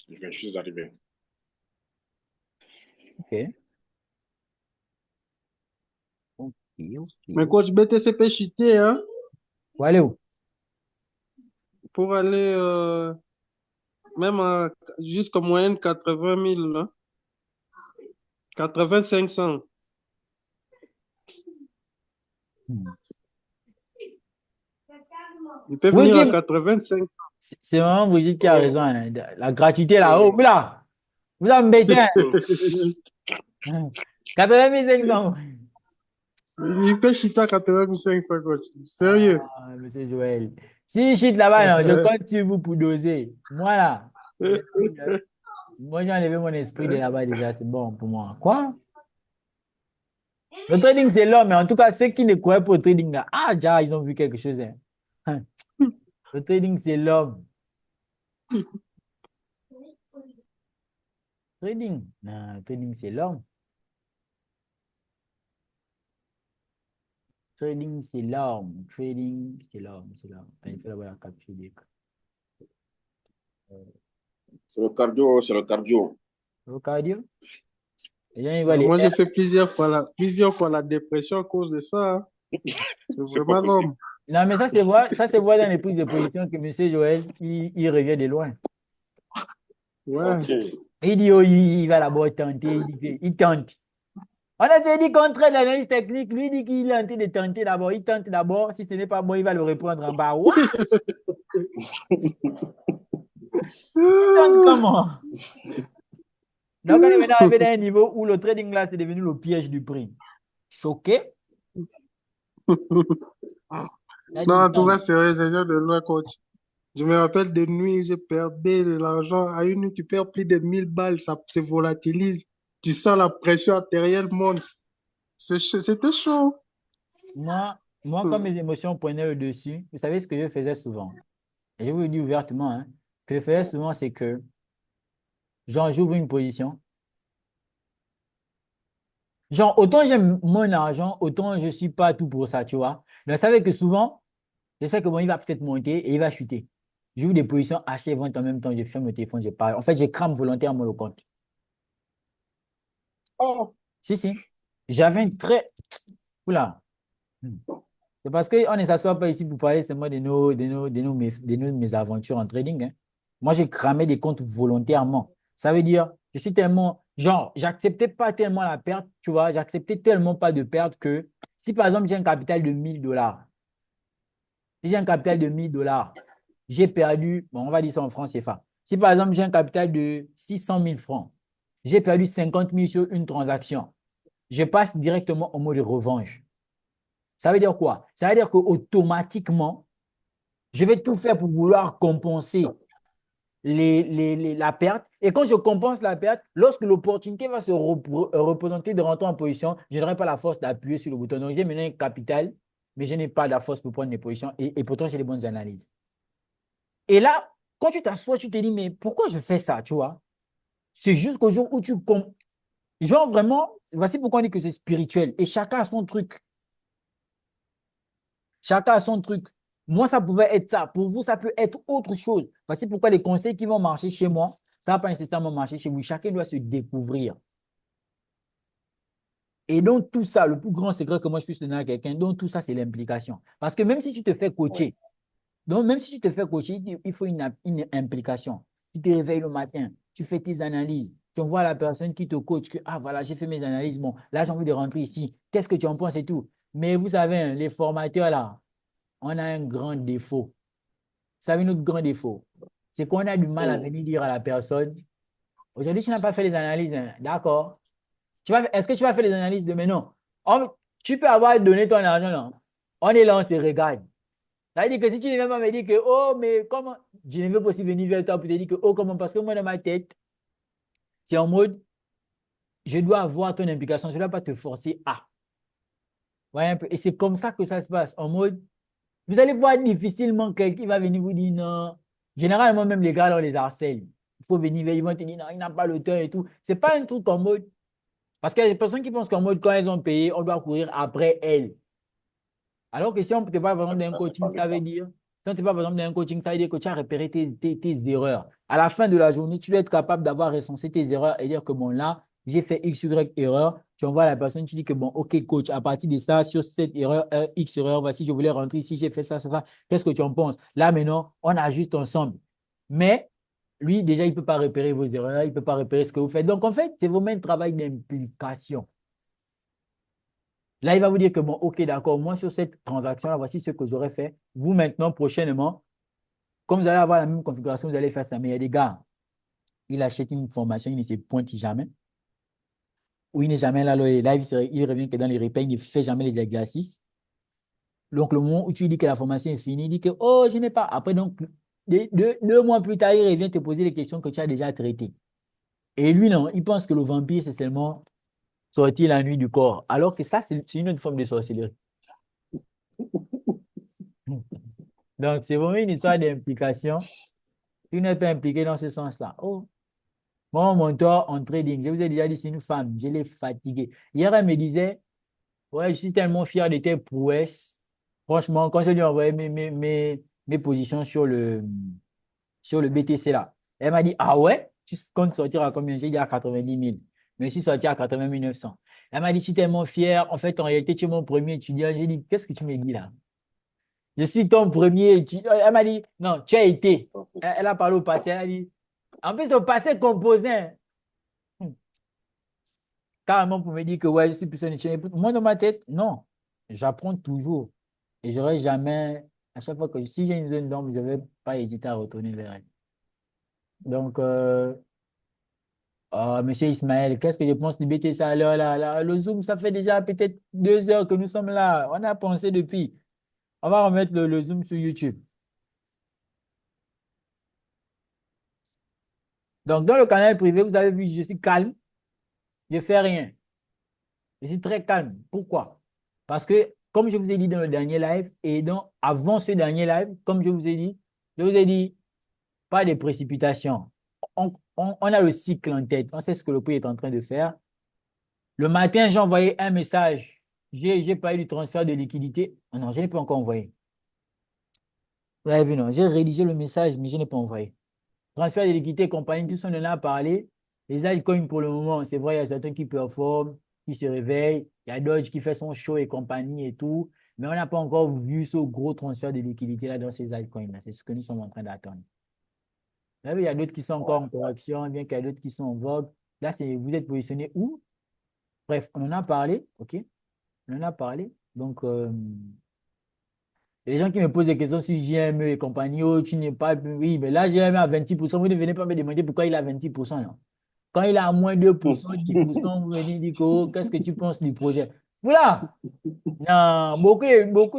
Je viens juste d'arriver. OK. OK, Mais OK. coach BTC peut chuter, hein, Où aller où? pour aller même jusqu'à moyenne 80 000, là. 80 500. Hmm. Il peut Oui, venir à Kim, 85. c'est vraiment Brigitte qui a Ouais. raison, hein. La gratuité là-haut, là, vous embêtez. Hein. 8500. Il peut chuter à 8500, coach. Sérieux. Ah, monsieur Joël. Si je suis là-bas, non, je compte sur vous pour doser. Moi, là, moi, j'ai enlevé mon esprit de là-bas déjà, c'est bon pour moi. Quoi? Le trading, c'est l'homme, mais en tout cas, ceux qui ne croient pas au trading, là, ah, déjà, ils ont vu quelque chose. Hein. Hein. Le trading, c'est l'homme. Trading, non, le trading, c'est l'homme. Trading, c'est l'homme. Trading, c'est l'homme. C'est l'homme. Il faut avoir la capture d'écran. C'est le cardio, c'est le cardio. Le cardio? Les gens, ils voient les Moi, R. j'ai fait plusieurs fois la dépression à cause de ça. Hein. C'est C'est pas vraiment possible. l'homme. Non, mais ça se voit dans les prises de position que M. Joël, il revient de loin. Ouais. Ok. Il dit, oh, il va d'abord tenter, il tente. On a déjà dit qu'on traite l'analyse technique, lui il dit qu'il est en train de tenter d'abord, il tente d'abord, si ce n'est pas bon, il va le reprendre en bas. What? Il tente comment? Donc on est maintenant arrivé dans un niveau où le trading là, c'est devenu le piège du prix. Choqué? Il a Non, dit, il en tout tente. cas, sérieux, c'est genre de loin, coach. Je me rappelle des nuits, j'ai perdu de l'argent. À une nuit, tu perds plus de 1000 balles, ça se volatilise. Tu sens la pression artérielle monte. C'était chaud. Moi, quand mes émotions prenaient le dessus, vous savez ce que je faisais souvent? Et je vous le dis ouvertement, hein, ce que je faisais souvent, c'est que, genre, j'ouvre une position. Genre, autant j'aime mon argent, autant je ne suis pas tout pour ça, tu vois. Mais vous savez que souvent, je sais que bon, il va peut-être monter et il va chuter. J'ouvre des positions acheter et vendre en même temps, je ferme le téléphone, je pars. En fait, je crame volontairement le compte. Oh, Si, si. J'avais une très. Oula. Hmm. C'est parce qu'on ne s'assoit pas ici pour parler seulement de nos mésaventures en trading. Hein. Moi, j'ai cramé des comptes volontairement. Ça veut dire, je suis tellement, genre, j'acceptais pas tellement la perte, tu vois, j'acceptais tellement pas de perte que si par exemple j'ai un capital de 1000 $, si j'ai un capital de 1000 $, j'ai perdu, bon, on va dire ça en francs CFA. Si par exemple j'ai un capital de 600 000 francs, j'ai perdu 50 000 sur une transaction, je passe directement au mode revanche. Ça veut dire quoi? Ça veut dire qu'automatiquement, je vais tout faire pour vouloir compenser la perte. Et quand je compense la perte, lorsque l'opportunité va se représenter de rentrer en position, je n'aurai pas la force d'appuyer sur le bouton. Donc, j'ai maintenant un capital, mais je n'ai pas la force pour prendre les positions et pourtant, j'ai les bonnes analyses. Et là, quand tu t'assois, tu te dis, mais pourquoi je fais ça, tu vois? C'est jusqu'au jour où tu... Genre vraiment, voici pourquoi on dit que c'est spirituel. Et chacun a son truc. Chacun a son truc. Moi, ça pouvait être ça. Pour vous, ça peut être autre chose. Voici pourquoi les conseils qui vont marcher chez moi, ça ne va pas nécessairement marcher chez vous. Chacun doit se découvrir. Et donc, tout ça, le plus grand secret que moi je puisse donner à quelqu'un, donc tout ça, c'est l'implication. Parce que même si tu te fais coacher, donc même si tu te fais coacher, il faut une implication. Tu te réveilles le matin, tu fais tes analyses, tu envoies la personne qui te coach que, ah voilà, j'ai fait mes analyses, bon, là j'ai envie de rentrer ici, qu'est-ce que tu en penses et tout. Mais vous savez, hein, les formateurs là, on a un grand défaut. Vous savez, notre grand défaut, c'est qu'on a du mal à venir dire à la personne, aujourd'hui, tu n'as pas fait les analyses, hein. D'accord. Est-ce que tu vas faire les analyses demain? Non. Tu peux avoir donné ton argent, non. On est là, on se regarde. Ça veut dire que si tu ne viens pas me dire que, oh, mais comment, je ne veux pas aussi venir vers toi pour te dire que, oh, comment, parce que moi, dans ma tête, c'est en mode, je dois avoir ton implication, je ne dois pas te forcer à. Voyez un peu. Et c'est comme ça que ça se passe, en mode, vous allez voir difficilement quelqu'un qui va venir vous dire non. Généralement, même les gars, là, on les harcèle. Il faut venir vers, ils vont te dire non, il n'a pas le temps et tout. C'est pas un truc en mode, parce qu'il y a des personnes qui pensent qu'en mode, quand elles ont payé, on doit courir après elles. Alors que si on ne te parle par exemple d'un Ça, c'est pas coaching, le ça cas. veut dire, si on te parle par exemple d'un coaching, ça veut dire que tu as repéré tes erreurs. À la fin de la journée, tu dois être capable d'avoir recensé tes erreurs et dire que bon, là, j'ai fait X, Y erreur. Tu envoies à la personne, tu dis que bon, OK, coach, à partir de ça, sur cette erreur, X erreur, voici, je voulais rentrer ici, j'ai fait ça, ça, ça. Qu'est-ce que tu en penses? Là, maintenant, on ajuste ensemble. Mais lui, déjà, il ne peut pas repérer vos erreurs, il ne peut pas repérer ce que vous faites. Donc, en fait, c'est vraiment un travail d'implication. Là, il va vous dire que, bon, OK, d'accord, moi, sur cette transaction-là, voici ce que j'aurais fait. Vous, maintenant, prochainement, comme vous allez avoir la même configuration, vous allez faire ça. Mais il y a des gars, il achète une formation, il ne se pointe jamais. Ou il n'est jamais là, là, il revient que dans les replays, il ne fait jamais les exercices. Donc, le moment où tu dis que la formation est finie, il dit que, oh, je n'ai pas. Après, donc, 2 mois plus tard, il revient te poser les questions que tu as déjà traitées. Et lui, non, il pense que le vampire, c'est seulement sortir la nuit du corps. Alors que ça, c'est une autre forme de sorcellerie. Donc, c'est vraiment une histoire d'implication. Tu n'es pas impliqué dans ce sens-là. Oh, mon mentor en trading, je vous ai déjà dit, c'est une femme. Je l'ai fatiguée. Hier, elle me disait, ouais, je suis tellement fier de tes prouesses. Franchement, quand je lui ai envoyé mes positions sur le BTC là, elle m'a dit, ah ouais, tu comptes sortir à combien? J'ai dit à 90 000. Mais je suis sorti à 80 900. Elle m'a dit, je suis tellement fier. En fait, en réalité, tu es mon premier étudiant. J'ai dit, qu'est-ce que tu me dis là? Je suis ton premier étudiant. Elle m'a dit, non, tu as été. Elle a parlé au passé. Elle a dit, en plus, le passé composé. Carrément pour me dire que ouais, je suis plus un étudiant. Moi, dans ma tête, non. J'apprends toujours. Et j'aurais jamais, à chaque fois que si j'ai une zone d'ombre, je ne vais pas hésiter à retourner vers elle. Donc, monsieur Ismaël, qu'est-ce que je pense du BTC à l'heure là, là? Le Zoom, ça fait déjà peut-être 2 heures que nous sommes là. On a pensé depuis. On va remettre le Zoom sur YouTube. Donc, dans le canal privé, vous avez vu, je suis calme. Je ne fais rien. Je suis très calme. Pourquoi? Parce que, comme je vous ai dit dans le dernier live, et donc avant ce dernier live, comme je vous ai dit, pas de précipitation. On a le cycle en tête. On sait ce que le prix est en train de faire. Le matin, j'ai envoyé un message. J'ai pas eu de transfert de liquidité. Oh non, je n'ai pas encore envoyé. Vous avez vu, non? J'ai rédigé le message, mais je n'ai pas envoyé. Transfert de liquidité, compagnie, tout ça, on en a parlé. Les altcoins, pour le moment, c'est vrai, il y a certains qui performent, qui se réveillent. Il y a Dodge qui fait son show et compagnie et tout. Mais on n'a pas encore vu ce gros transfert de liquidité là dans ces altcoins-là. C'est ce que nous sommes en train d'attendre. Vous avez vu, il y a d'autres qui sont encore en correction, bien qu'il y a d'autres qui sont en vogue. Là, vous êtes positionné où? Bref, on en a parlé, OK? On en a parlé. Donc, les gens qui me posent des questions sur JME et compagnie, oh, tu n'es pas. Oui, mais là, JME à 26%, vous ne venez pas me demander pourquoi il a 26%. Là. Quand il a à moins 2%, 10%, vous venez dire que, oh, qu'est-ce que tu penses du projet? Voilà! Non, beaucoup,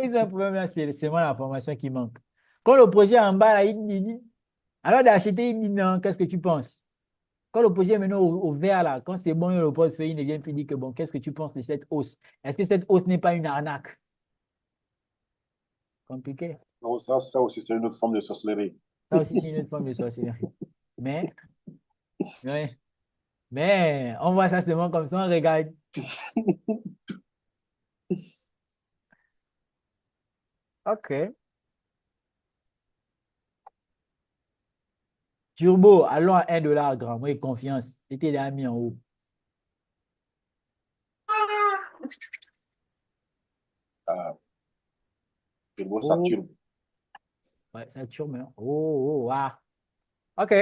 ils ont un problème là, c'est moi la formation qui manque. Quand le projet est en bas, là, il dit, alors d'acheter, il dit non, qu'est-ce que tu penses? Quand le projet est maintenant au vert, là, quand c'est bon, le portefeuille, il ne vient plus dire que bon, qu'est-ce que tu penses de cette hausse? Est-ce que cette hausse n'est pas une arnaque? Compliqué. Non, ça aussi, c'est une autre forme de sorcellerie. Ça aussi, c'est une autre forme de sorcellerie. Mais, ouais, mais on voit ça seulement comme ça, on regarde. OK. Turbo, allons à 1 $, grand. Moi, confiance. J'étais déjà mis en haut. Turbo, ça Oh, turbe. ouais, ça turbe. Hein. Oh, ah. OK.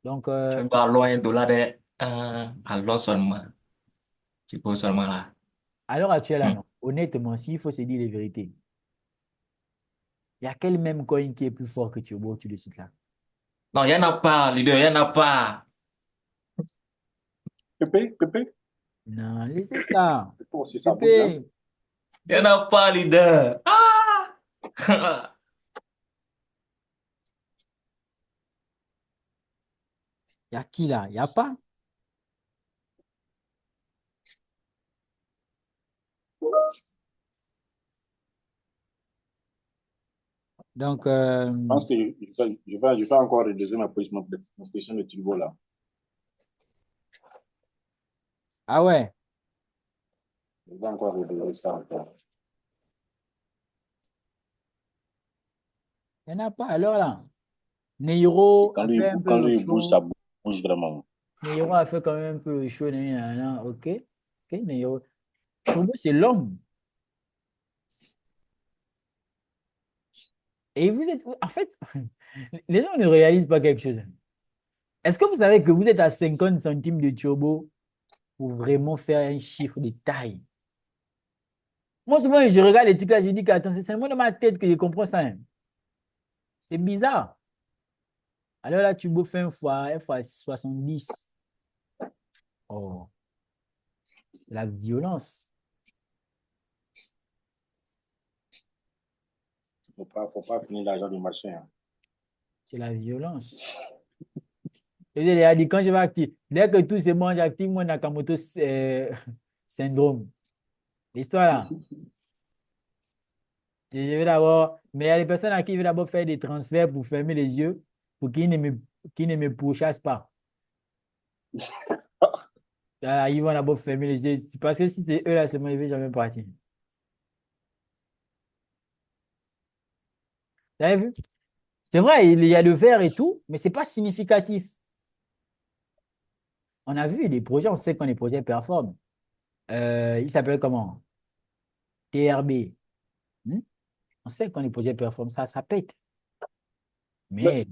Donc, Tu vas loin de là, alors seulement. Tu peux seulement là. à l'heure actuelle, là, Hmm. non. Honnêtement, s'il faut se dire les vérités, il y a quel même coin qui est plus fort que Turbo tout de suite là? Non, il n'y en a pas, leader, il n'y en a pas. Pépé, Non, laissez ça. Pépé aussi, ça bouge, hein. Pépé. Il n'y en a pas, leader. Ah! Il y a qui là? Il n'y a pas. Donc, Je pense que je vais encore réduire ma position de turbo là. ah ouais, Je vais encore réduire ça encore. il n'y en a pas. Alors là, Et Neiro a fait un peu quand le lui il bouge, ça show. bouge vraiment. Neiro a fait quand même un peu le show. Nanana. OK. OK, Neiro. Turbo, c'est l'homme. Et vous êtes. En fait, les gens ne réalisent pas quelque chose. Est-ce que vous savez que vous êtes à 50 centimes de turbo pour vraiment faire un chiffre de taille? Moi, souvent, je regarde les trucs là, je dis que attends, c'est seulement dans ma tête que je comprends ça, hein. C'est bizarre. Alors là, tu bouffes un fois 70. Oh, la violence. Faut pas finir l'argent du marché, hein. C'est la violence. Et je lui ai dit, quand je vais activer, dès que tout c'est bon, j'active mon Nakamoto syndrome. L'histoire là. Et je vais d'abord, mais il y a des personnes à qui je vais d'abord faire des transferts pour fermer les yeux, pour qu'ils ne me pourchassent pas. Ah, ils vont d'abord fermer les yeux. Parce que si c'est eux là, c'est moi, je ne vais jamais partir. Vous avez vu? C'est vrai, il y a le vert et tout, mais ce n'est pas significatif. On a vu des projets, on sait quand les projets performent. Il s'appelle comment? TRB. Hmm? On sait quand les projets performent, ça pète. Mais,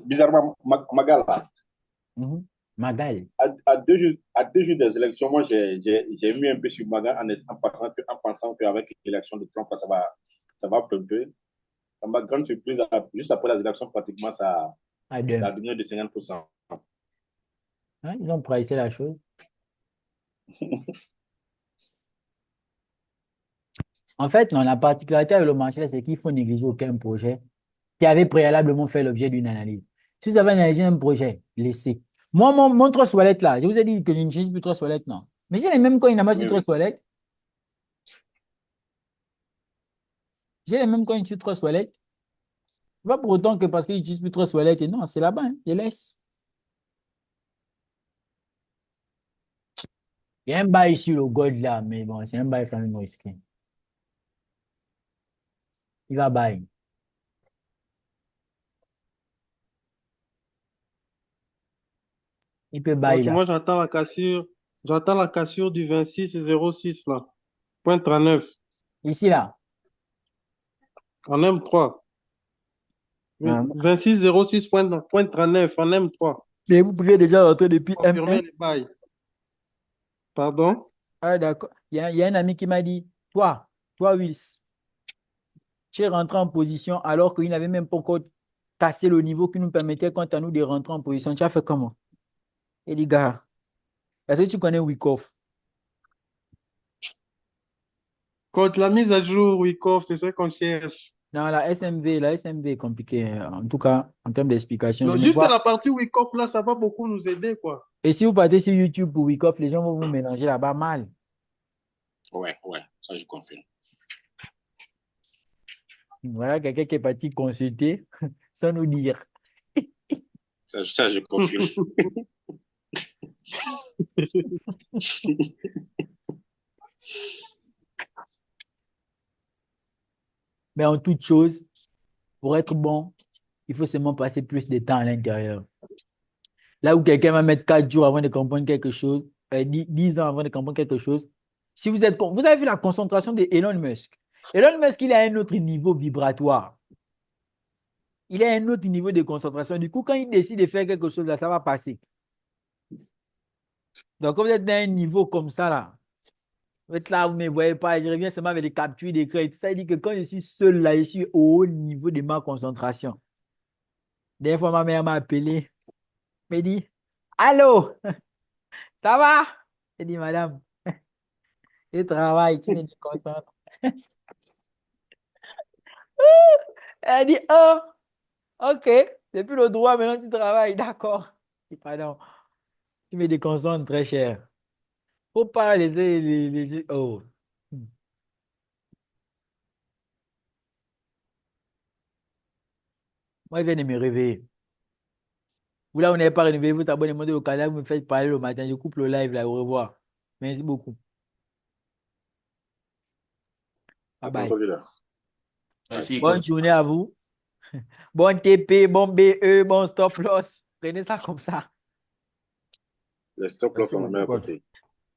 Bizarrement, Magala, Magal. à 2 jours des élections, moi, j'ai mis un peu sur Magal en pensant qu'avec l'élection de Trump, ça va pleurer. À ma grande surprise, juste après les élections, pratiquement, ça a diminué de 50%. Hein, ils ont pricé la chose. En fait, non, la particularité avec le marché, c'est qu'il faut négliger aucun projet qui avait préalablement fait l'objet d'une analyse. Si vous avez analysé un projet, laissez. Moi, mon Trust Wallet là, je vous ai dit que je n'utilise plus Trust Wallet, non. Mais j'ai les mêmes coins sur Trust Wallet. J'ai les mêmes coins sur Trust Wallet. Pas pour autant que parce que j'utilise plus Trust Wallet, et non, c'est là-bas, hein, je laisse. Il y a un bail sur le gold là, mais bon, c'est un bail quand même risqué. Il va bail. Il peut bail là. Moi, j'attends la cassure du 26,06 là. Point 39. Ici là. En M3. 26,06.39 en M3. Mais vous pouvez déjà rentrer depuis Confirmer M1. les bails. Pardon? Ah, d'accord. Il y a un ami qui m'a dit, toi, Wills, tu es rentré en position alors qu'il n'avait même pas encore cassé le niveau qui nous permettait, quant à nous, de rentrer en position. Tu as fait comment? Et dit, gars, est-ce que tu connais Wyckoff? Quand la mise à jour, Wyckoff, c'est ça qu'on cherche. Non, la SMV est compliquée. En tout cas, en termes d'explication, je Non, ne juste vois. la partie Wyckoff, là, ça va beaucoup nous aider, quoi. Et si vous partez sur YouTube pour Wyckoff, les gens vont vous mélanger là-bas mal. Ouais, ça je confirme. Voilà quelqu'un qui est parti consulter sans nous dire. Ça je confirme. Mais en toute chose, pour être bon, il faut seulement passer plus de temps à l'intérieur. Là où quelqu'un va mettre 4 jours avant de comprendre quelque chose, 10 ans avant de comprendre quelque chose. Si vous êtes, vous avez vu la concentration de Elon Musk. Elon Musk, il a un autre niveau vibratoire. Il a un autre niveau de concentration. Du coup, quand il décide de faire quelque chose, là, ça va passer. Donc, quand vous êtes dans un niveau comme ça, là, vous êtes là, vous ne me voyez pas, je reviens seulement avec les captures d'écran et tout ça. Il dit que quand je suis seul, là, je suis au haut niveau de ma concentration. Des fois, ma mère m'a appelé, me dit, allô, ça va? Je dis, madame, je travaille, tu me déconcentres. Elle dit, oh, ok, c'est plus le droit, maintenant tu travailles, d'accord. Je dis, pardon, tu me déconcentres très cher. Faut pas laisser oh. Moi, je viens de me réveiller. Vous là, vous n'avez pas réveillé, vous abonnez au canal, vous me faites parler le matin, je coupe le live là, au revoir. Merci beaucoup. Bye bye. Merci, Bonne coach. journée à vous. Bon TP, bon BE, bon stop loss. Prenez ça comme ça. Le stop loss, on le met à Merci beaucoup, côté.